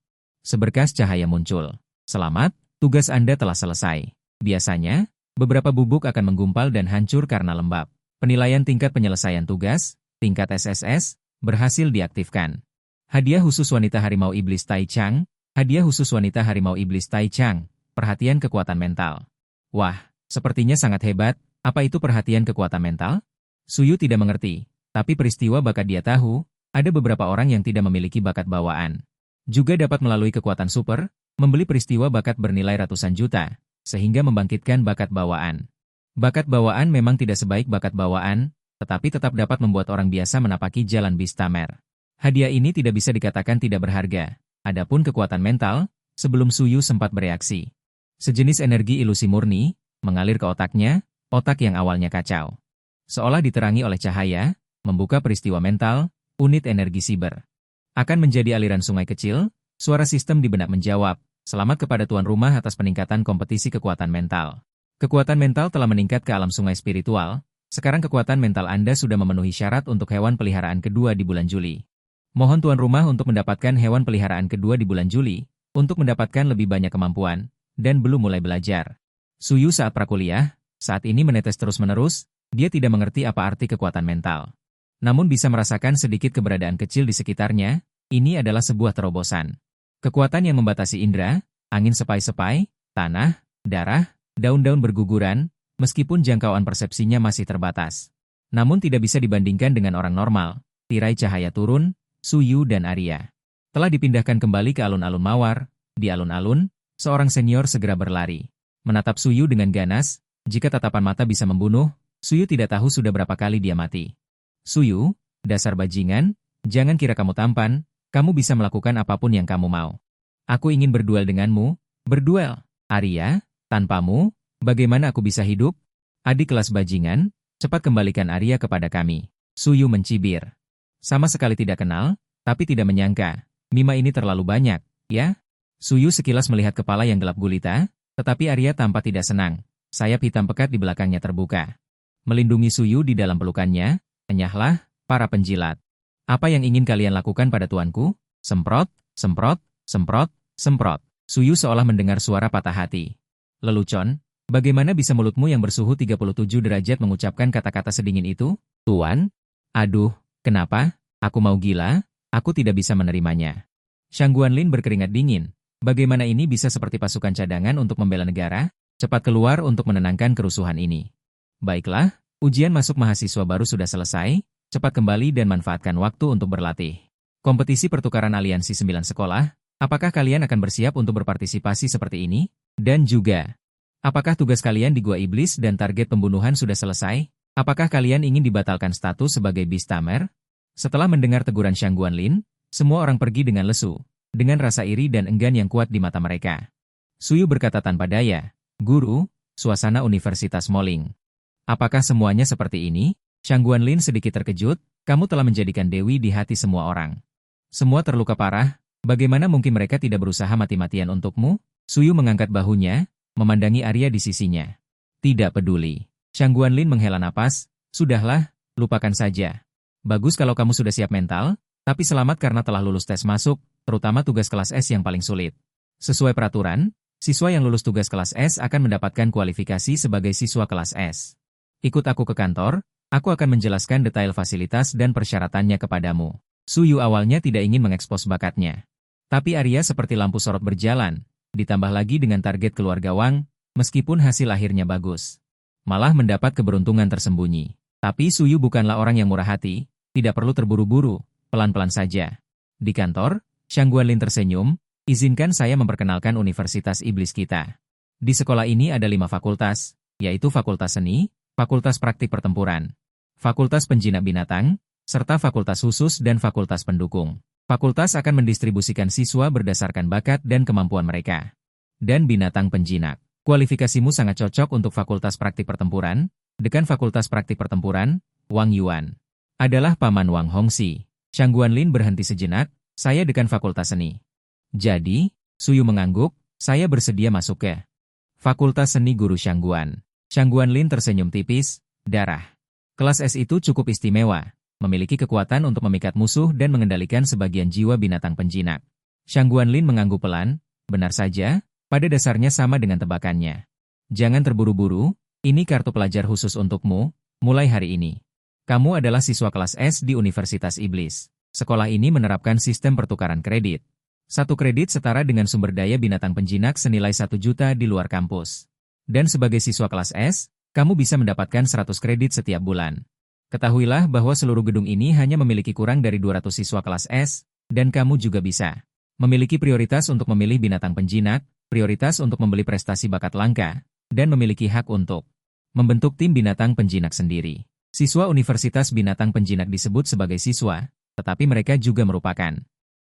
Seberkas cahaya muncul. Selamat, tugas Anda telah selesai. Biasanya, beberapa bubuk akan menggumpal dan hancur karena lembab. Penilaian tingkat penyelesaian tugas, tingkat SSS, berhasil diaktifkan. Hadiah khusus wanita harimau iblis Tai Chang, hadiah khusus wanita harimau iblis Tai Chang, perhatian kekuatan mental. Wah, sepertinya sangat hebat. Apa itu perhatian kekuatan mental? Suyu tidak mengerti, tapi peristiwa bakat dia tahu, ada beberapa orang yang tidak memiliki bakat bawaan. Juga dapat melalui kekuatan super, membeli peristiwa bakat bernilai ratusan juta, sehingga membangkitkan bakat bawaan. Bakat bawaan memang tidak sebaik bakat bawaan, tetapi tetap dapat membuat orang biasa menapaki jalan Bistamer. Hadiah ini tidak bisa dikatakan tidak berharga. Adapun kekuatan mental, sebelum Suyu sempat bereaksi. Sejenis energi ilusi murni, mengalir ke otaknya, otak yang awalnya kacau. Seolah diterangi oleh cahaya, membuka peristiwa mental, unit energi siber. Akan menjadi aliran sungai kecil, suara sistem di benak menjawab, selamat kepada tuan rumah atas peningkatan kompetisi kekuatan mental. Kekuatan mental telah meningkat ke alam sungai spiritual, sekarang kekuatan mental Anda sudah memenuhi syarat untuk hewan peliharaan kedua di bulan Juli. Mohon tuan rumah untuk mendapatkan hewan peliharaan kedua di bulan Juli, untuk mendapatkan lebih banyak kemampuan, dan belum mulai belajar. Suyu saat prakuliah, saat ini menetes terus-menerus, dia tidak mengerti apa arti kekuatan mental. Namun bisa merasakan sedikit keberadaan kecil di sekitarnya, ini adalah sebuah terobosan. Kekuatan yang membatasi indera, angin sepai-sepai, tanah, darah, daun-daun berguguran, meskipun jangkauan persepsinya masih terbatas. Namun tidak bisa dibandingkan dengan orang normal, tirai cahaya turun, Suyu dan Arya. Telah dipindahkan kembali ke alun-alun Mawar, di alun-alun, seorang senior segera berlari. Menatap Suyu dengan ganas, jika tatapan mata bisa membunuh, Suyu tidak tahu sudah berapa kali dia mati. Suyu, dasar bajingan, jangan kira kamu tampan, kamu bisa melakukan apapun yang kamu mau. Aku ingin berduel denganmu, berduel. Arya, tanpamu, bagaimana aku bisa hidup? Adik kelas bajingan, cepat kembalikan Arya kepada kami. Suyu mencibir. Sama sekali tidak kenal, tapi tidak menyangka, Mima ini terlalu banyak, ya? Suyu sekilas melihat kepala yang gelap gulita, tetapi Arya tampak tidak senang. Sayap hitam pekat di belakangnya terbuka. Melindungi Suyu di dalam pelukannya, enyahlah, para penjilat. Apa yang ingin kalian lakukan pada tuanku? Semprot, semprot, semprot, semprot. Suyu seolah mendengar suara patah hati. Lelucon, bagaimana bisa mulutmu yang bersuhu 37 derajat mengucapkan kata-kata sedingin itu? Tuan? Aduh, kenapa? Aku mau gila, aku tidak bisa menerimanya. Shang Guanlin berkeringat dingin. Bagaimana ini bisa seperti pasukan cadangan untuk membela negara? Cepat keluar untuk menenangkan kerusuhan ini. Baiklah, ujian masuk mahasiswa baru sudah selesai, cepat kembali dan manfaatkan waktu untuk berlatih. Kompetisi pertukaran aliansi 9 sekolah, apakah kalian akan bersiap untuk berpartisipasi seperti ini? Dan juga, apakah tugas kalian di Gua Iblis dan target pembunuhan sudah selesai? Apakah kalian ingin dibatalkan status sebagai Beastamer? Setelah mendengar teguran Shang Guanlin, semua orang pergi dengan lesu, dengan rasa iri dan enggan yang kuat di mata mereka. Suyu berkata tanpa daya, Guru, suasana Universitas Moling. Apakah semuanya seperti ini? Shang Guanlin sedikit terkejut, kamu telah menjadikan Dewi di hati semua orang. Semua terluka parah, bagaimana mungkin mereka tidak berusaha mati-matian untukmu? Suyu mengangkat bahunya, memandangi Arya di sisinya. Tidak peduli. Shang Guanlin menghela napas, sudahlah, lupakan saja. Bagus kalau kamu sudah siap mental, tapi selamat karena telah lulus tes masuk, terutama tugas kelas S yang paling sulit. Sesuai peraturan, siswa yang lulus tugas kelas S akan mendapatkan kualifikasi sebagai siswa kelas S. Ikut aku ke kantor, aku akan menjelaskan detail fasilitas dan persyaratannya kepadamu. Suyu awalnya tidak ingin mengekspos bakatnya. Tapi Arya seperti lampu sorot berjalan, ditambah lagi dengan target keluarga Wang, meskipun hasil akhirnya bagus. Malah mendapat keberuntungan tersembunyi. Tapi Suyu bukanlah orang yang murah hati, tidak perlu terburu-buru, pelan-pelan saja. Di kantor, Shang Guanlin tersenyum, izinkan saya memperkenalkan Universitas Iblis kita. Di sekolah ini ada 5 fakultas, yaitu Fakultas Seni, Fakultas Praktik Pertempuran, Fakultas Penjinak Binatang, serta Fakultas Khusus dan Fakultas Pendukung. Fakultas akan mendistribusikan siswa berdasarkan bakat dan kemampuan mereka. Dan binatang penjinak. Kualifikasimu sangat cocok untuk Fakultas Praktik Pertempuran. Dekan Fakultas Praktik Pertempuran, Wang Yuan, adalah paman Wang Hongxi. Shang Guanlin berhenti sejenak, saya dekan Fakultas Seni. Jadi, Suyu mengangguk, saya bersedia masuk ke Fakultas Seni Guru Shang Guan. Shang Guanlin tersenyum tipis, darah. Kelas S itu cukup istimewa, memiliki kekuatan untuk memikat musuh dan mengendalikan sebagian jiwa binatang penjinak. Shang Guanlin mengangguk pelan, benar saja, pada dasarnya sama dengan tebakannya. Jangan terburu-buru, ini kartu pelajar khusus untukmu, mulai hari ini. Kamu adalah siswa kelas S di Universitas Iblis. Sekolah ini menerapkan sistem pertukaran kredit. 1 kredit setara dengan sumber daya binatang penjinak senilai 1 juta di luar kampus. Dan sebagai siswa kelas S, kamu bisa mendapatkan 100 kredit setiap bulan. Ketahuilah bahwa seluruh gedung ini hanya memiliki kurang dari 200 siswa kelas S, dan kamu juga bisa memiliki prioritas untuk memilih binatang penjinak, prioritas untuk membeli prestasi bakat langka, dan memiliki hak untuk membentuk tim binatang penjinak sendiri. Siswa Universitas Binatang Penjinak disebut sebagai siswa, tetapi mereka juga merupakan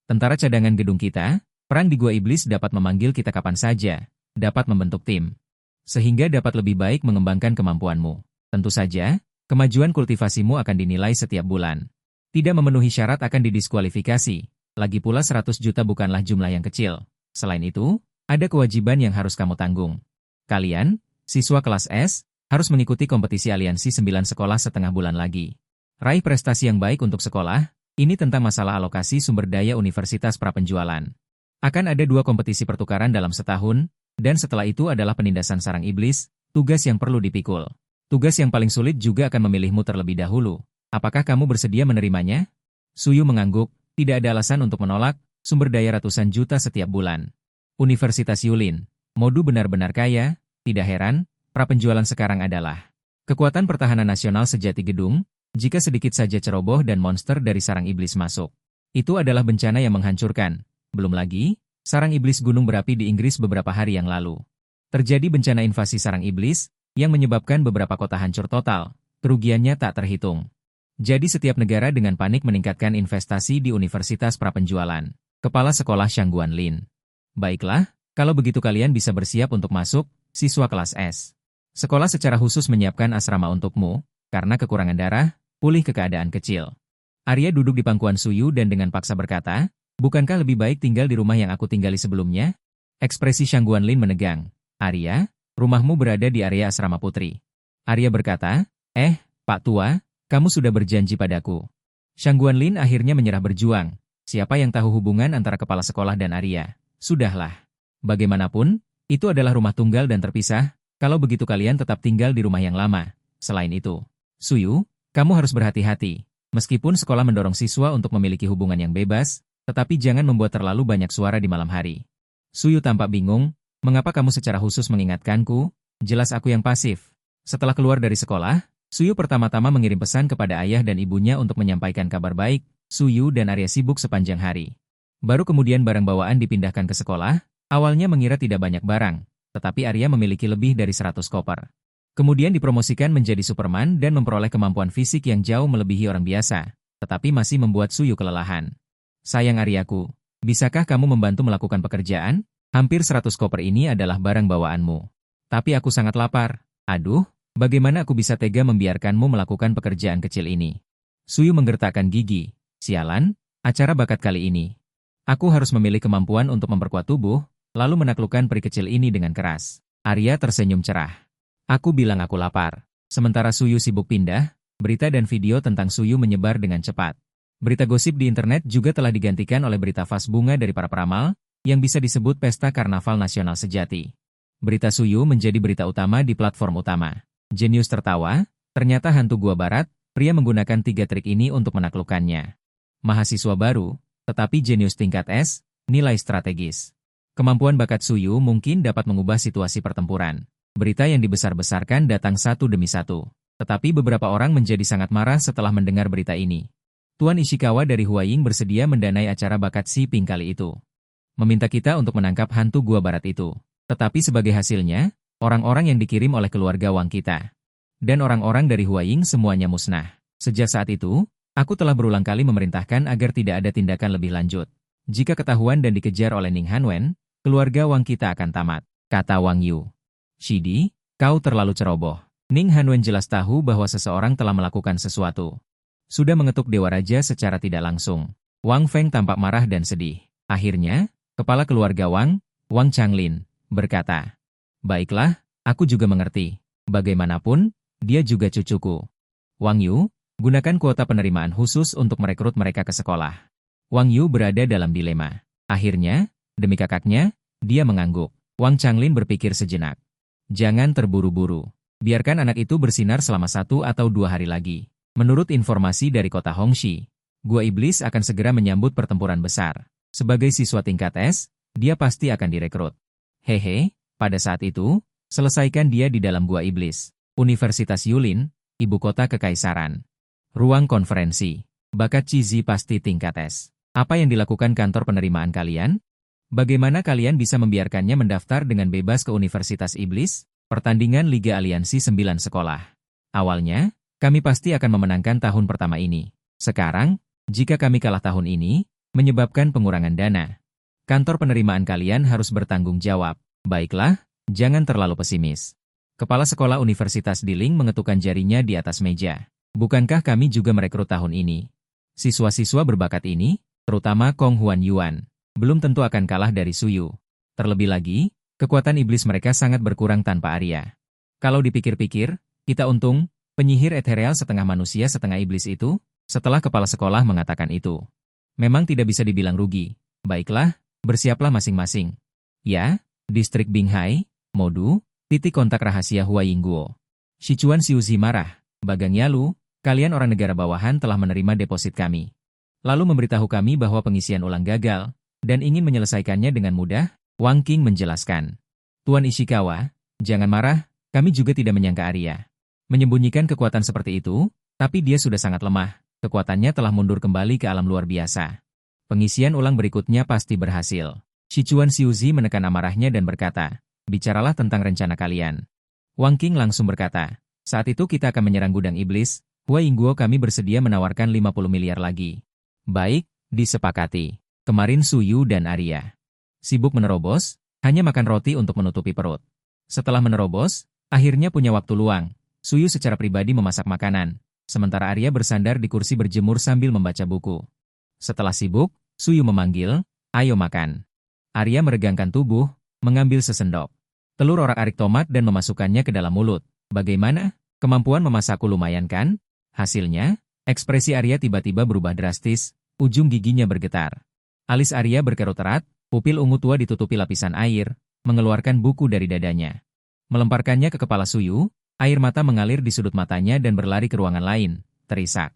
tentara cadangan gedung kita. Perang di Gua Iblis dapat memanggil kita kapan saja, dapat membentuk tim, sehingga dapat lebih baik mengembangkan kemampuanmu. Tentu saja, kemajuan kultivasimu akan dinilai setiap bulan. Tidak memenuhi syarat akan didiskualifikasi, lagi pula 100 juta bukanlah jumlah yang kecil. Selain itu, ada kewajiban yang harus kamu tanggung. Kalian, siswa kelas S, harus mengikuti kompetisi aliansi 9 sekolah setengah bulan lagi. Raih prestasi yang baik untuk sekolah, ini tentang masalah alokasi sumber daya universitas prapenjualan. Akan ada 2 kompetisi pertukaran dalam setahun, dan setelah itu adalah penindasan sarang iblis, tugas yang perlu dipikul. Tugas yang paling sulit juga akan memilihmu terlebih dahulu. Apakah kamu bersedia menerimanya? Suyu mengangguk, tidak ada alasan untuk menolak, sumber daya ratusan juta setiap bulan. Universitas Yulin, Modu benar-benar kaya, tidak heran, prapenjualan sekarang adalah kekuatan pertahanan nasional sejati gedung. Jika sedikit saja ceroboh dan monster dari sarang iblis masuk, itu adalah bencana yang menghancurkan. Belum lagi, sarang iblis gunung berapi di Inggris beberapa hari yang lalu. Terjadi bencana invasi sarang iblis, yang menyebabkan beberapa kota hancur total, kerugiannya tak terhitung. Jadi setiap negara dengan panik meningkatkan investasi di Universitas Prapenjualan. Kepala Sekolah Shang Guanlin. Baiklah, kalau begitu kalian bisa bersiap untuk masuk, siswa kelas S. Sekolah secara khusus menyiapkan asrama untukmu, karena kekurangan darah, pulih ke keadaan kecil. Arya duduk di pangkuan Suyu dan dengan paksa berkata, bukankah lebih baik tinggal di rumah yang aku tinggali sebelumnya? Ekspresi Shang Guanlin menegang. Arya, rumahmu berada di area asrama putri. Arya berkata, Pak Tua, kamu sudah berjanji padaku. Shang Guanlin akhirnya menyerah berjuang. Siapa yang tahu hubungan antara kepala sekolah dan Arya? Sudahlah. Bagaimanapun, itu adalah rumah tunggal dan terpisah, kalau begitu kalian tetap tinggal di rumah yang lama. Selain itu, Suyu, kamu harus berhati-hati. Meskipun sekolah mendorong siswa untuk memiliki hubungan yang bebas, tetapi jangan membuat terlalu banyak suara di malam hari. Suyu tampak bingung, mengapa kamu secara khusus mengingatkanku? Jelas aku yang pasif. Setelah keluar dari sekolah, Suyu pertama-tama mengirim pesan kepada ayah dan ibunya untuk menyampaikan kabar baik. Suyu dan Arya sibuk sepanjang hari. Baru kemudian barang bawaan dipindahkan ke sekolah. Awalnya mengira tidak banyak barang, tetapi Arya memiliki lebih dari 100 koper. Kemudian dipromosikan menjadi Superman dan memperoleh kemampuan fisik yang jauh melebihi orang biasa, tetapi masih membuat Suyu kelelahan. Sayang Aryaku, bisakah kamu membantu melakukan pekerjaan? Hampir 100 koper ini adalah barang bawaanmu. Tapi aku sangat lapar. Aduh, bagaimana aku bisa tega membiarkanmu melakukan pekerjaan kecil ini? Suyu menggertakkan gigi. Sialan, acara bakat kali ini. Aku harus memilih kemampuan untuk memperkuat tubuh, lalu menaklukkan peri kecil ini dengan keras. Arya tersenyum cerah. Aku bilang aku lapar. Sementara Suyu sibuk pindah, berita dan video tentang Suyu menyebar dengan cepat. Berita gosip di internet juga telah digantikan oleh berita vas bunga dari para peramal, yang bisa disebut pesta karnaval nasional sejati. Berita Suyu menjadi berita utama di platform utama. Jenius tertawa, ternyata hantu gua barat, pria menggunakan 3 trik ini untuk menaklukkannya. Mahasiswa baru, tetapi jenius tingkat S, nilai strategis. Kemampuan bakat Suyu mungkin dapat mengubah situasi pertempuran. Berita yang dibesar-besarkan datang satu demi satu. Tetapi beberapa orang menjadi sangat marah setelah mendengar berita ini. Tuan Ishikawa dari Huaying bersedia mendanai acara bakat si Pink kali itu. Meminta kita untuk menangkap hantu gua barat itu. Tetapi sebagai hasilnya, orang-orang yang dikirim oleh keluarga Wang kita. Dan orang-orang dari Huaying semuanya musnah. Sejak saat itu, aku telah berulang kali memerintahkan agar tidak ada tindakan lebih lanjut. Jika ketahuan dan dikejar oleh Ning Hanwen, keluarga Wang kita akan tamat, kata Wang Yu. Shidi, kau terlalu ceroboh. Ning Hanwen jelas tahu bahwa seseorang telah melakukan sesuatu. Sudah mengetuk Dewa Raja secara tidak langsung. Wang Feng tampak marah dan sedih. Akhirnya, kepala keluarga Wang Changlin, berkata, baiklah, aku juga mengerti. Bagaimanapun, dia juga cucuku. Wang Yu, gunakan kuota penerimaan khusus untuk merekrut mereka ke sekolah. Wang Yu berada dalam dilema. Akhirnya, demi kakaknya, dia mengangguk. Wang Changlin berpikir sejenak. Jangan terburu-buru. Biarkan anak itu bersinar selama 1 atau 2 hari lagi. Menurut informasi dari kota Hongxi, Gua Iblis akan segera menyambut pertempuran besar. Sebagai siswa tingkat S, dia pasti akan direkrut. Hehe, pada saat itu, selesaikan dia di dalam Gua Iblis. Universitas Yulin, ibu kota kekaisaran. Ruang konferensi. Bakat Cizi pasti tingkat S. Apa yang dilakukan kantor penerimaan kalian? Bagaimana kalian bisa membiarkannya mendaftar dengan bebas ke Universitas Iblis? Pertandingan Liga Aliansi 9 sekolah. Awalnya, kami pasti akan memenangkan tahun pertama ini. Sekarang, jika kami kalah tahun ini, menyebabkan pengurangan dana. Kantor penerimaan kalian harus bertanggung jawab. Baiklah, jangan terlalu pesimis. Kepala Sekolah Universitas Diling mengetukkan jarinya di atas meja. Bukankah kami juga merekrut tahun ini? Siswa-siswa berbakat ini, terutama Kong Huan Yuan, belum tentu akan kalah dari Suyu. Terlebih lagi, kekuatan iblis mereka sangat berkurang tanpa Arya. Kalau dipikir-pikir, kita untung, penyihir ethereal setengah manusia setengah iblis itu, setelah kepala sekolah mengatakan itu. Memang tidak bisa dibilang rugi. Baiklah, bersiaplah masing-masing. Ya, distrik Binghai, Modu, titik kontak rahasia Huaying Guo. Sichuan Xiuzi marah. Bagang Yalu, kalian orang negara bawahan telah menerima deposit kami. Lalu memberitahu kami bahwa pengisian ulang gagal, dan ingin menyelesaikannya dengan mudah, Wang Qing menjelaskan. Tuan Ishikawa, jangan marah, kami juga tidak menyangka Arya menyembunyikan kekuatan seperti itu, tapi dia sudah sangat lemah. Kekuatannya telah mundur kembali ke alam luar biasa. Pengisian ulang berikutnya pasti berhasil. Sichuan Xiuzi menekan amarahnya dan berkata, bicaralah tentang rencana kalian. Wang Qing langsung berkata, saat itu kita akan menyerang gudang iblis, Huaying Guo kami bersedia menawarkan 50 miliar lagi. Baik, disepakati. Kemarin Suyu dan Arya sibuk menerobos, hanya makan roti untuk menutupi perut. Setelah menerobos, akhirnya punya waktu luang. Suyu secara pribadi memasak makanan, sementara Arya bersandar di kursi berjemur sambil membaca buku. Setelah sibuk, Suyu memanggil, ayo makan. Arya meregangkan tubuh, mengambil sesendok telur orak-arik tomat dan memasukkannya ke dalam mulut. Bagaimana? Kemampuan memasakku lumayan kan? Hasilnya, ekspresi Arya tiba-tiba berubah drastis, ujung giginya bergetar. Alis Arya berkerut erat, pupil ungu tua ditutupi lapisan air, mengeluarkan buku dari dadanya. Melemparkannya ke kepala Suyu, air mata mengalir di sudut matanya dan berlari ke ruangan lain, terisak.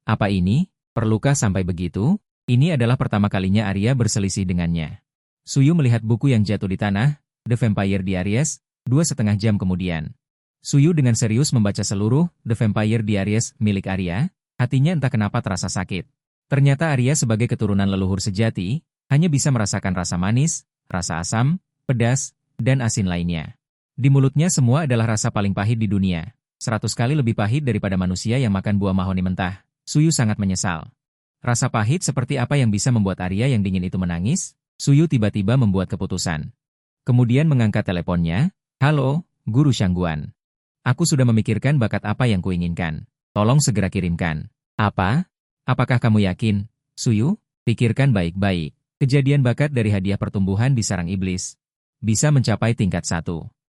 Apa ini? Perlukah sampai begitu? Ini adalah pertama kalinya Arya berselisih dengannya. Suyu melihat buku yang jatuh di tanah, The Vampire Diaries, 2,5 jam kemudian. Suyu dengan serius membaca seluruh The Vampire Diaries milik Arya, hatinya entah kenapa terasa sakit. Ternyata Arya sebagai keturunan leluhur sejati, hanya bisa merasakan rasa manis, rasa asam, pedas, dan asin lainnya. Di mulutnya semua adalah rasa paling pahit di dunia. 100 kali lebih pahit daripada manusia yang makan buah mahoni mentah. Suyu sangat menyesal. Rasa pahit seperti apa yang bisa membuat Arya yang dingin itu menangis? Suyu tiba-tiba membuat keputusan. Kemudian mengangkat teleponnya. Halo, Guru Shangguan. Aku sudah memikirkan bakat apa yang kuinginkan. Tolong segera kirimkan. Apa? Apakah kamu yakin? Suyu, pikirkan baik-baik. Kejadian bakat dari hadiah pertumbuhan di sarang iblis bisa mencapai tingkat 1.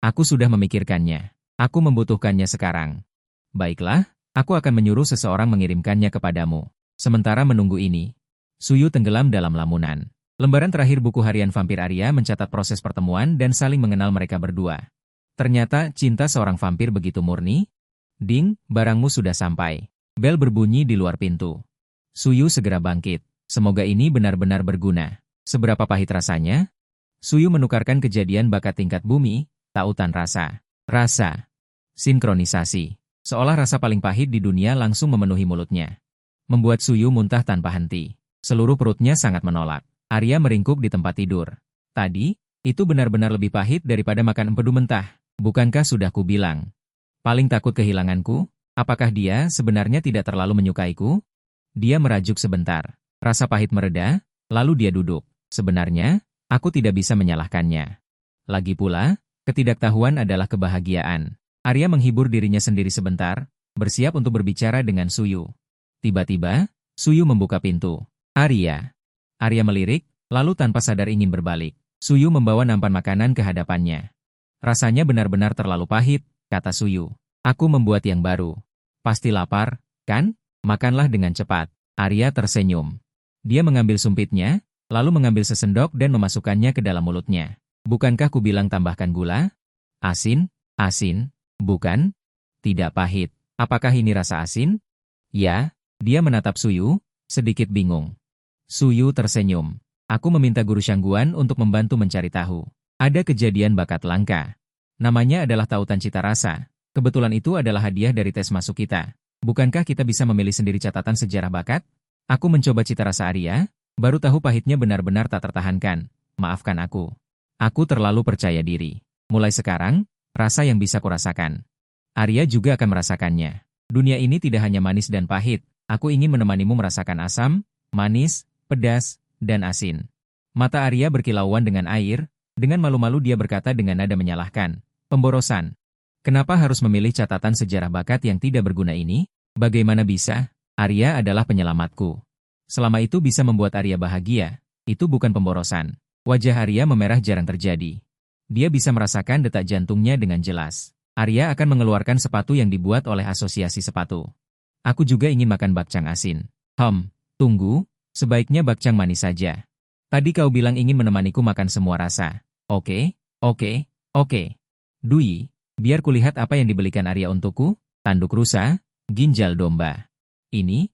Aku sudah memikirkannya. Aku membutuhkannya sekarang. Baiklah, aku akan menyuruh seseorang mengirimkannya kepadamu. Sementara menunggu ini, Suyu tenggelam dalam lamunan. Lembaran terakhir buku harian Vampir Arya mencatat proses pertemuan dan saling mengenal mereka berdua. Ternyata cinta seorang vampir begitu murni. Ding, barangmu sudah sampai. Bel berbunyi di luar pintu. Suyu segera bangkit. Semoga ini benar-benar berguna. Seberapa pahit rasanya? Suyu menukarkan kejadian bakat tingkat bumi, tautan rasa. Rasa. Sinkronisasi. Seolah rasa paling pahit di dunia langsung memenuhi mulutnya. Membuat Suyu muntah tanpa henti. Seluruh perutnya sangat menolak. Arya meringkuk di tempat tidur. Tadi, itu benar-benar lebih pahit daripada makan empedu mentah. Bukankah sudah kubilang? Paling takut kehilanganku? Apakah dia sebenarnya tidak terlalu menyukaiku? Dia merajuk sebentar. Rasa pahit mereda, lalu dia duduk. Sebenarnya, aku tidak bisa menyalahkannya. Lagi pula, ketidaktahuan adalah kebahagiaan. Arya menghibur dirinya sendiri sebentar, bersiap untuk berbicara dengan Suyu. Tiba-tiba, Suyu membuka pintu. Arya. Arya melirik, lalu tanpa sadar ingin berbalik. Suyu membawa nampan makanan ke hadapannya. Rasanya benar-benar terlalu pahit, kata Suyu. Aku membuat yang baru. Pasti lapar, kan? Makanlah dengan cepat. Arya tersenyum. Dia mengambil sumpitnya, lalu mengambil sesendok dan memasukkannya ke dalam mulutnya. Bukankah ku bilang tambahkan gula? Asin? Asin? Bukan? Tidak pahit. Apakah ini rasa asin? Ya, dia menatap Suyu, sedikit bingung. Suyu tersenyum. Aku meminta Guru Shangguan untuk membantu mencari tahu. Ada kejadian bakat langka. Namanya adalah tautan cita rasa. Kebetulan itu adalah hadiah dari tes masuk kita. Bukankah kita bisa memilih sendiri catatan sejarah bakat? Aku mencoba cita rasa Arya, baru tahu pahitnya benar-benar tak tertahankan. Maafkan aku. Aku terlalu percaya diri. Mulai sekarang, rasa yang bisa kurasakan. Arya juga akan merasakannya. Dunia ini tidak hanya manis dan pahit. Aku ingin menemanimu merasakan asam, manis, pedas, dan asin. Mata Arya berkilauan dengan air. Dengan malu-malu dia berkata dengan nada menyalahkan. Pemborosan. Kenapa harus memilih catatan sejarah bakat yang tidak berguna ini? Bagaimana bisa? Arya adalah penyelamatku. Selama itu bisa membuat Arya bahagia. Itu bukan pemborosan. Wajah Arya memerah jarang terjadi. Dia bisa merasakan detak jantungnya dengan jelas. Arya akan mengeluarkan sepatu yang dibuat oleh asosiasi sepatu. Aku juga ingin makan bakcang asin. Tunggu. Sebaiknya bakcang manis saja. Tadi kau bilang ingin menemaniku makan semua rasa. Oke. Dui, biar kulihat apa yang dibelikan Arya untukku. Tanduk rusa, ginjal domba. Ini,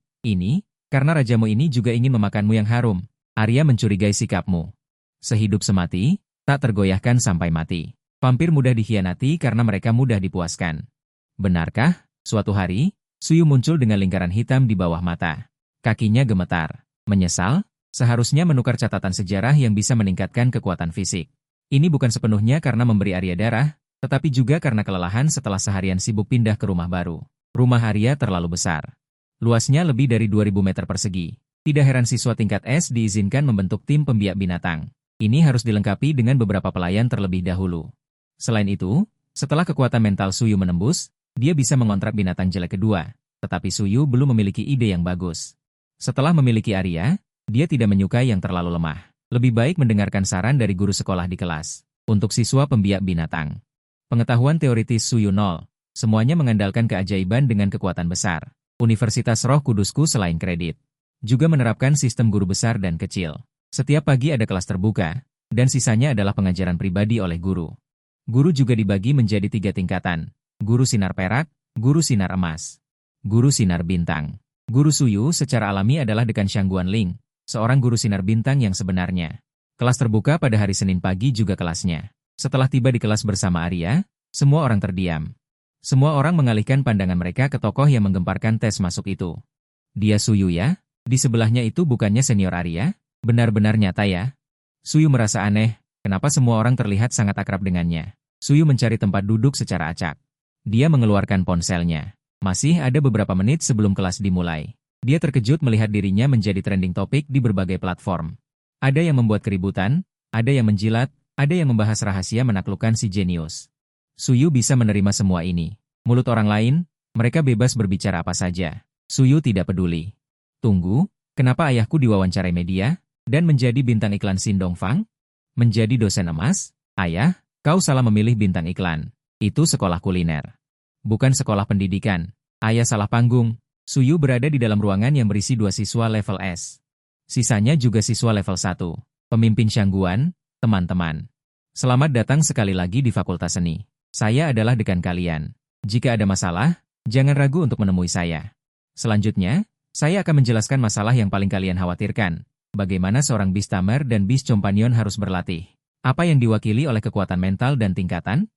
karena rajamu ini juga ingin memakanmu yang harum. Arya mencurigai sikapmu. Sehidup semati, tak tergoyahkan sampai mati. Vampir mudah dikhianati karena mereka mudah dipuaskan. Benarkah? Suatu hari, Suyu muncul dengan lingkaran hitam di bawah mata. Kakinya gemetar. Menyesal? Seharusnya menukar catatan sejarah yang bisa meningkatkan kekuatan fisik. Ini bukan sepenuhnya karena memberi Arya darah, tetapi juga karena kelelahan setelah seharian sibuk pindah ke rumah baru. Rumah Arya terlalu besar. Luasnya lebih dari 2000 meter persegi. Tidak heran siswa tingkat S diizinkan membentuk tim pembiak binatang. Ini harus dilengkapi dengan beberapa pelayan terlebih dahulu. Selain itu, setelah kekuatan mental Suyu menembus, dia bisa mengontrak binatang jelek kedua. Tetapi Suyu belum memiliki ide yang bagus. Setelah memiliki Arya, dia tidak menyukai yang terlalu lemah. Lebih baik mendengarkan saran dari guru sekolah di kelas. Untuk siswa pembiak binatang. Pengetahuan teoritis Suyu 0. Semuanya mengandalkan keajaiban dengan kekuatan besar. Universitas Roh Kudusku selain kredit. Juga menerapkan sistem guru besar dan kecil. Setiap pagi ada kelas terbuka, dan sisanya adalah pengajaran pribadi oleh guru. Guru juga dibagi menjadi 3 tingkatan. Guru sinar perak, guru sinar emas, guru sinar bintang. Guru Suyu secara alami adalah Dekan Shangguan Ling, seorang guru sinar bintang yang sebenarnya. Kelas terbuka pada hari Senin pagi juga kelasnya. Setelah tiba di kelas bersama Arya, semua orang terdiam. Semua orang mengalihkan pandangan mereka ke tokoh yang menggemparkan tes masuk itu. Dia Suyu ya? Di sebelahnya itu bukannya senior Arya? Benar-benar nyata ya? Suyu merasa aneh, kenapa semua orang terlihat sangat akrab dengannya. Suyu mencari tempat duduk secara acak. Dia mengeluarkan ponselnya. Masih ada beberapa menit sebelum kelas dimulai. Dia terkejut melihat dirinya menjadi trending topik di berbagai platform. Ada yang membuat keributan, ada yang menjilat, ada yang membahas rahasia menaklukkan si jenius. Suyu bisa menerima semua ini. Mulut orang lain, mereka bebas berbicara apa saja. Suyu tidak peduli. Tunggu, kenapa ayahku diwawancarai media, dan menjadi bintang iklan Sindong Fang? Menjadi dosen emas? Ayah, kau salah memilih bintang iklan. Itu sekolah kuliner. Bukan sekolah pendidikan. Ayah salah panggung. Suyu berada di dalam ruangan yang berisi 2 siswa level S. Sisanya juga siswa level 1. Pemimpin Shangguan, teman-teman. Selamat datang sekali lagi di Fakultas Seni. Saya adalah dekan kalian. Jika ada masalah, jangan ragu untuk menemui saya. Selanjutnya, saya akan menjelaskan masalah yang paling kalian khawatirkan. Bagaimana seorang bis tamer dan bis companion harus berlatih. Apa yang diwakili oleh kekuatan mental dan tingkatan?